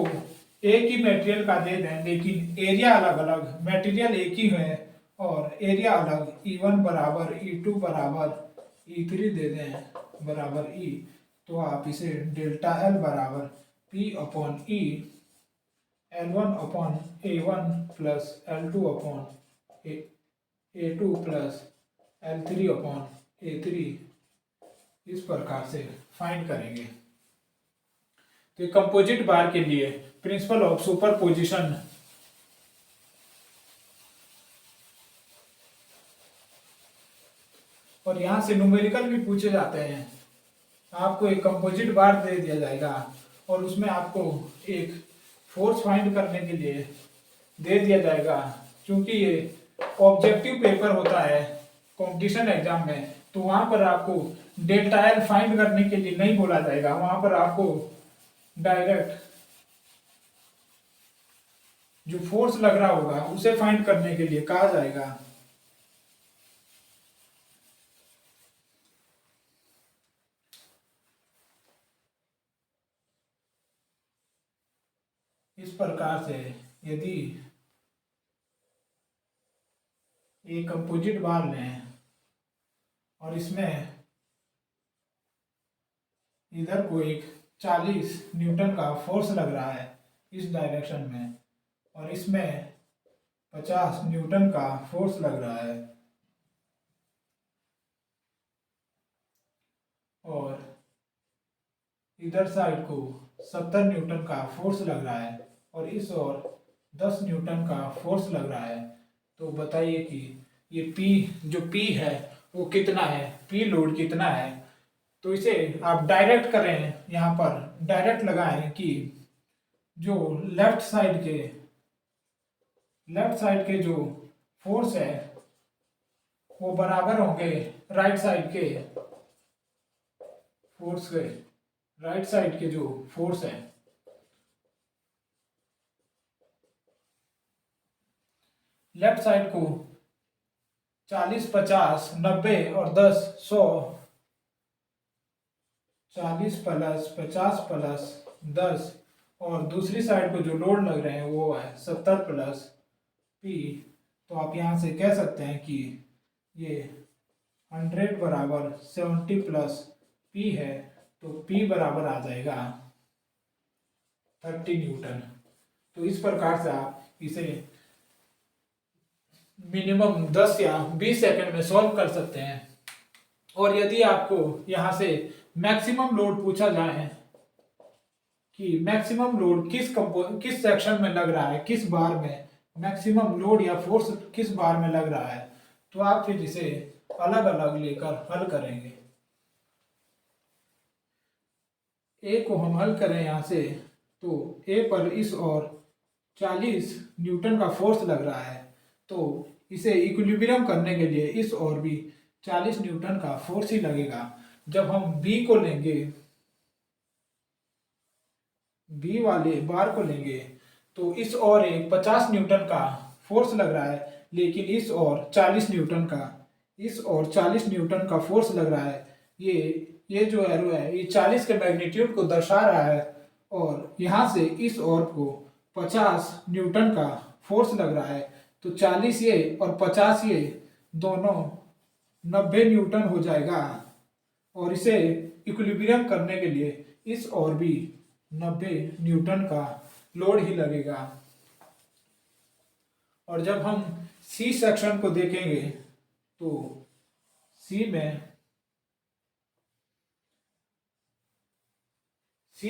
एक ही मटेरियल का दे दें लेकिन एरिया अलग अलग, मटेरियल एक ही है और एरिया अलग, E1 बराबर E2 बराबर E3 दे दें बराबर E, तो आप इसे डेल्टा एल बराबर P upon E L1 upon A1 plus L2 upon A2 plus L3 upon A3 इस प्रकार से फाइंड करेंगे। तो कंपोजिट बार के लिए प्रिंसिपल ऑफ सुपरपोजिशन और यहां से न्यूमेरिकल भी पूछे जाते हैं। आपको एक कंपोजिट बार दे दिया जाएगा और उसमें आपको एक फोर्स फाइंड करने के लिए दे दिया जाएगा। क्योंकि ये ऑब्जेक्टिव पेपर होता है कंपटीशन एग्जाम में, तो वहां पर आपको डेल्टा एल फाइंड करने के लिए नहीं बोला जाएगा, वहां पर आपको डायरेक्ट जो फोर्स लग रहा होगा उसे फाइंड करने के लिए कहा जाएगा। इस प्रकार से यदि एक कंपोजिट बार लें और इसमें इधर को एक 40 न्यूटन का फोर्स लग रहा है इस डायरेक्शन में, और इसमें 50 न्यूटन का फोर्स लग रहा है, और इधर साइड को 70 न्यूटन का फोर्स लग रहा है, और इस ओर 10 न्यूटन का फोर्स लग रहा है। तो बताइए कि ये P जो P है वो कितना है, P लोड कितना है। तो इसे आप डायरेक्ट करें, यहाँ पर डायरेक्ट लगाएं कि जो लेफ्ट साइड के जो फोर्स है वो बराबर होंगे राइट साइड के फोर्स के। राइट साइड के जो फोर्स है लेफ्ट साइड को 40, 50, 90 और 10, 100, 40 प्लस 50 प्लस 10, और दूसरी साइड को जो लोड लग रहे हैं वो है 70 प्लस P। तो आप यहाँ से कह सकते हैं कि ये 100 बराबर 70 प्लस P है, तो P बराबर आ जाएगा 30 न्यूटन। तो इस प्रकार से आप इसे मिनिमम 10 या 20 सेकंड में सॉल्व कर सकते हैं। और यदि आपको यहाँ से मैक्सिमम लोड पूछा जाए कि मैक्सिमम लोड किस सेक्शन में लग रहा है, किस बार में मैक्सिमम लोड या फोर्स किस बार में लग रहा है, तो आप फिर इसे अलग अलग लेकर हल करेंगे। ए को हम हल करें यहाँ से, तो ए पर इस ओर 40 न्यूटन का फोर्स लग रहा है, तो इसे इक्विलिब्रियम करने के लिए इस ओर भी 40 न्यूटन का फोर्स ही लगेगा। जब हम बी को लेंगे, बी वाले बार को लेंगे, तो इस ओर एक 50 न्यूटन का फोर्स लग रहा है, लेकिन इस ओर 40 न्यूटन का, इस ओर 40 न्यूटन का फोर्स लग रहा है। ये जो एरो है ये 40 के मैग्नीट्यूड को दर्शा रहा है, और यहाँ से इस ओर को 50 न्यूटन का फोर्स लग रहा है। तो 40 ये और 50 ये दोनों 90 न्यूटन हो जाएगा, और इसे इक्विलिब्रियम करने के लिए इस ओर भी 90 न्यूटन का लोड ही लगेगा। और जब हम सी सेक्शन को देखेंगे, तो सी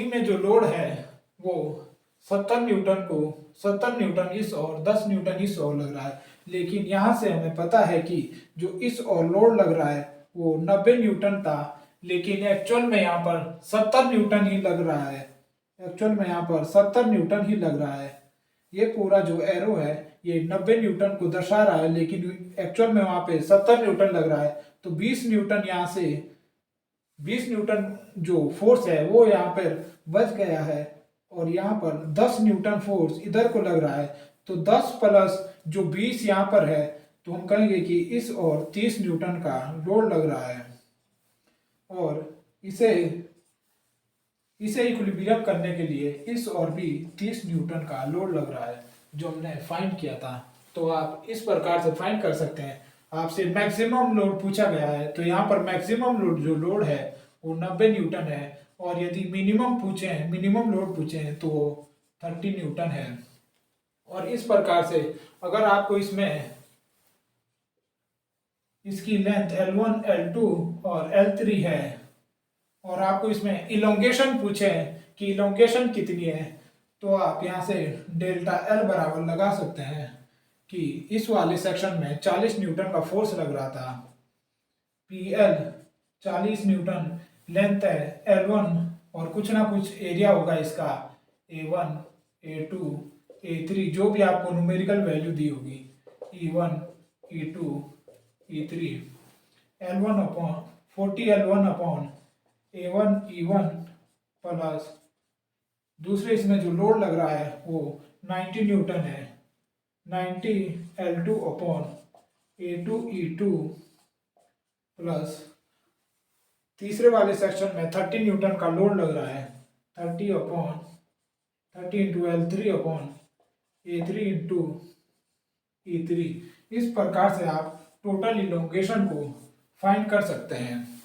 में जो लोड है वो 70 न्यूटन इस और 10 न्यूटन इस और लग रहा है, लेकिन यहाँ से हमें पता है कि जो इस और लोड लग रहा है वो 90 न्यूटन था, लेकिन एक्चुअल में यहाँ पर 70 न्यूटन ही लग रहा है। एक्चुअल में यहाँ पर 70 न्यूटन ही लग रहा है। ये पूरा जो एरो है ये 90 न्यूटन को दर्शा रहा है, लेकिन एक्चुअल में वहाँ पे 70 न्यूटन लग रहा है। तो 20 न्यूटन यहाँ से 20 न्यूटन जो फोर्स है वो यहाँ पर बच गया है, और यहाँ पर 10 न्यूटन फोर्स इधर को लग रहा है। तो 10 प्लस जो 20 यहाँ पर है, तो हम कहेंगे कि इस और 30 न्यूटन का लोड लग रहा है, और इसे इक्विलिब्रियम करने के लिए इस और भी 30 न्यूटन का लोड लग रहा है, जो हमने फाइंड किया था। तो आप इस प्रकार से फाइंड कर सकते हैं। आपसे मैक्सिमम लोड पूछा गया है, तो यहाँ पर मैक्सिमम लोड जो लोड है वो 90 न्यूटन है, और यदि मिनिमम लोड पूछे तो वो 30 न्यूटन है। और इस प्रकार से अगर आपको इसमें इसकी लेंथ L1, L2 और L3 है, और आपको इसमें इलोंगेशन पूछे कि इलोंगेशन कितनी है, तो आप यहाँ से डेल्टा L बराबर लगा सकते हैं कि इस वाले सेक्शन में 40 न्यूटन का फोर्स लग रहा था, PL 40 न्यूटन लेंथ है L1, और कुछ ना कुछ एरिया होगा इसका A1, A2, A3, जो भी आपको न्यूमेरिकल वैल्यू दी होगी, E1, E2, E3, L1 upon 40 L1 upon A1 E1 plus दूसरे इसमें जो लोड लग रहा है वो 90 न्यूटन है, 90 L2 upon A2 E2 plus तीसरे वाले सेक्शन में 30 न्यूटन का लोड लग रहा है, 30 अपॉन 30 इंटू L3/E3 इस प्रकार से आप टोटल इलोंगेशन को फाइंड कर सकते हैं।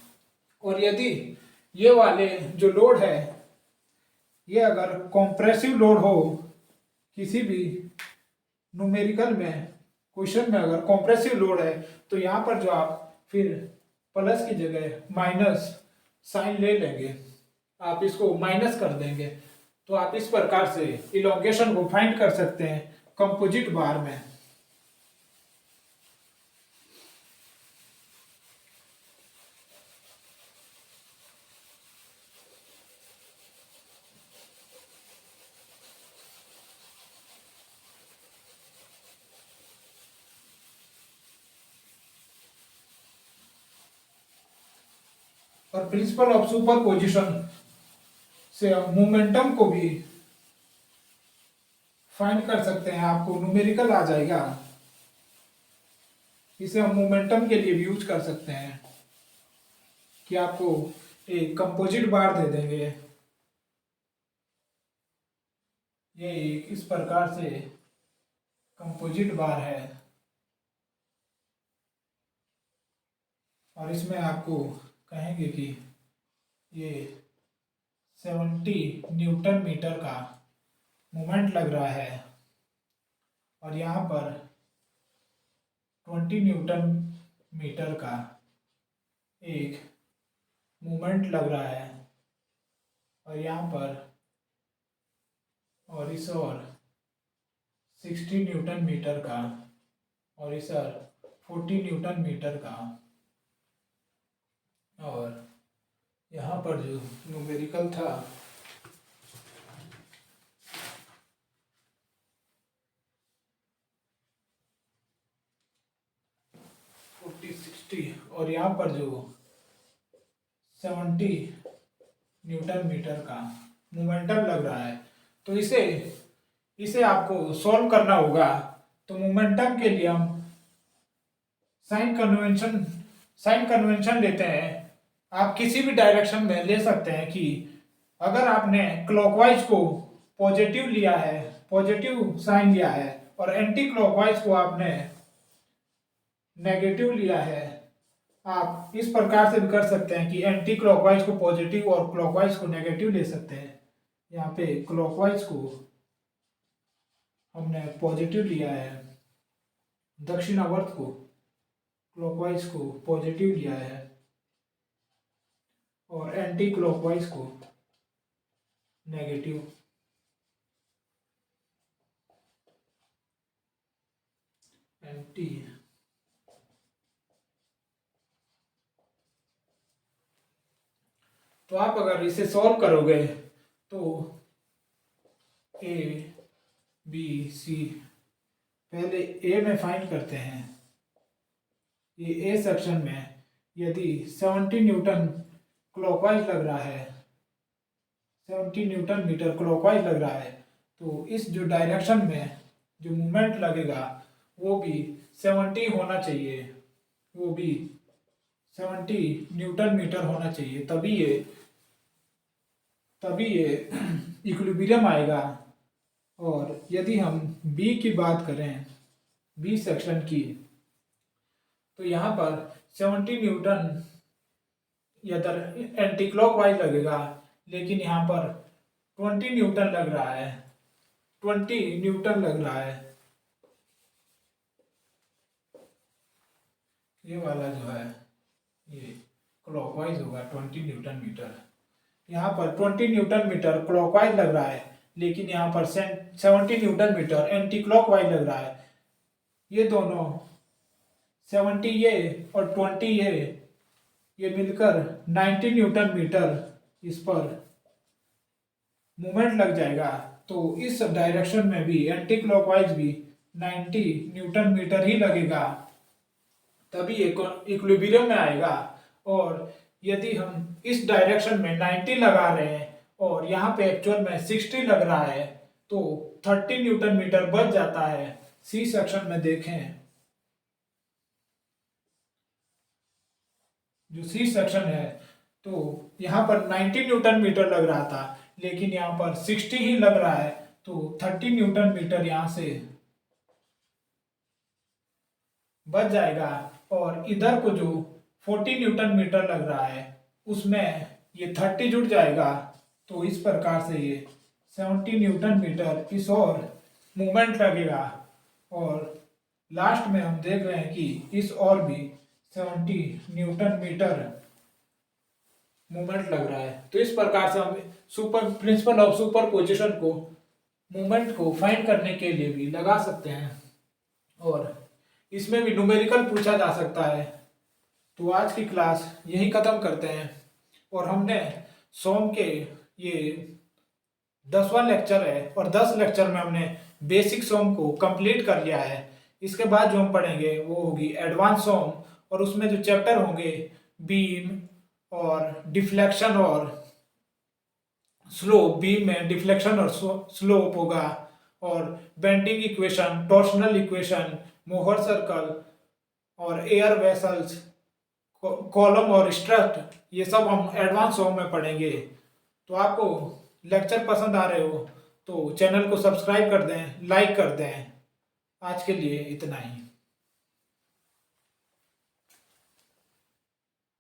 और यदि ये वाले जो लोड है ये अगर कॉम्प्रेसिव लोड हो, किसी भी न्यूमेरिकल में क्वेश्चन में अगर कॉम्प्रेसिव लोड है तो यहाँ पर जो आप फिर प्लस की जगह माइनस साइन ले लेंगे, आप इसको माइनस कर देंगे तो आप इस प्रकार से इलोंगेशन को फाइंड कर सकते हैं कंपोजिट बार में। और प्रिंसिपल ऑफ सुपरपोजिशन से हम मोमेंटम को भी फाइंड कर सकते हैं, आपको न्यूमेरिकल आ जाएगा। इसे हम मोमेंटम के लिए भी यूज कर सकते हैं कि आपको एक कंपोजिट बार दे देंगे, ये इस प्रकार से कंपोजिट बार है और इसमें आपको कहेंगे कि ये 70 न्यूटन मीटर का मोमेंट लग रहा है और यहाँ पर 20 न्यूटन मीटर का एक मोमेंट लग रहा है और यहाँ पर और इस और 60 न्यूटन मीटर का और इस और 40 न्यूटन मीटर का। और यहाँ पर जो न्यूमेरिकल था और यहाँ पर जो 70 न्यूटन मीटर का मोमेंटम लग रहा है, तो इसे आपको सॉल्व करना होगा। तो मोमेंटम के लिए हम साइन कन्वेंशन लेते हैं। आप किसी भी डायरेक्शन में ले सकते हैं कि अगर आपने क्लॉकवाइज को पॉजिटिव लिया है, पॉजिटिव साइन लिया है और एंटी क्लॉकवाइज को आपने नेगेटिव लिया है, आप इस प्रकार से भी कर सकते हैं कि एंटी क्लॉकवाइज को पॉजिटिव और क्लॉकवाइज को नेगेटिव ले सकते हैं। यहाँ पे क्लॉकवाइज को हमने पॉजिटिव लिया है, दक्षिणावर्त को क्लॉकवाइज को पॉजिटिव लिया है और एंटी क्लॉकवाइज को नेगेटिव। एंटी तो आप अगर इसे सॉल्व करोगे तो ए बी सी, पहले ए में फाइंड करते हैं। ये ए सेक्शन में यदि 70 न्यूटन क्लॉकवाइज लग रहा है, 70 न्यूटन मीटर क्लॉकवाइज लग रहा है, तो इस जो डायरेक्शन में जो मूवमेंट लगेगा वो भी 70 होना चाहिए, वो भी 70 न्यूटन मीटर होना चाहिए, तभी ये इक्विलिब्रियम आएगा। और यदि हम बी की बात करें, बी सेक्शन की, तो यहाँ पर 70 न्यूटन इधर एंटी क्लॉकवाइज लगेगा, लेकिन यहाँ पर 20 न्यूटन लग रहा है, 20 न्यूटन लग रहा है। ये वाला जो है ये क्लॉकवाइज होगा 20 न्यूटन मीटर। यहाँ पर 20 न्यूटन मीटर क्लॉकवाइज लग रहा है, लेकिन यहाँ पर 70 न्यूटन मीटर एंटी क्लॉकवाइज लग रहा है। ये दोनों 70 ये और 20 ये मिलकर 90 न्यूटन मीटर इस पर मूवमेंट लग जाएगा। तो इस डायरेक्शन में भी एंटी क्लॉकवाइज भी 90 न्यूटन मीटर ही लगेगा, तभी इक्विलिब्रियम में आएगा। और यदि हम इस डायरेक्शन में 90 लगा रहे हैं और यहाँ पे एक्चुअल में 60 लग रहा है तो 30 न्यूटन मीटर बच जाता है। सी सेक्शन में देखें, जो सी सेक्शन है, तो यहाँ पर 90 न्यूटन मीटर लग रहा था, लेकिन यहाँ पर 60 ही लग रहा है, तो 30 न्यूटन मीटर यहाँ से बच जाएगा। और इधर को जो 40 न्यूटन मीटर लग रहा है उसमें ये 30 जुड़ जाएगा, तो इस प्रकार से ये 70 न्यूटन मीटर इस और मूवमेंट लगेगा। और लास्ट में हम देख रहे हैं कि इस और भी 70 न्यूटन मीटर मूवमेंट लग रहा है। तो इस प्रकार से हम प्रिंसिपल ऑफ सुपरपोजिशन को मूवमेंट को फाइंड करने के लिए भी लगा सकते हैं, और इसमें भी न्यूमेरिकल पूछा जा सकता है। तो आज की क्लास यही खत्म करते हैं। और हमने सोम के ये 10वां लेक्चर है, और 10 लेक्चर में हमने बेसिक सोम को कंप्लीट कर लिया है। इसके बाद जो हम पढ़ेंगे वो होगी एडवांस सोम, और उसमें जो चैप्टर होंगे बीम और डिफ्लेक्शन और स्लोप, बीम में डिफ्लेक्शन और स्लोप होगा, और bending equation, torsional equation, Mohr circle और एयर वेसल्स, कॉलम और स्ट्रट, ये सब हम एडवांस फॉर्म में पढ़ेंगे। तो आपको लेक्चर पसंद आ रहे हो तो चैनल को सब्सक्राइब कर दें, लाइक कर दें। आज के लिए इतना ही।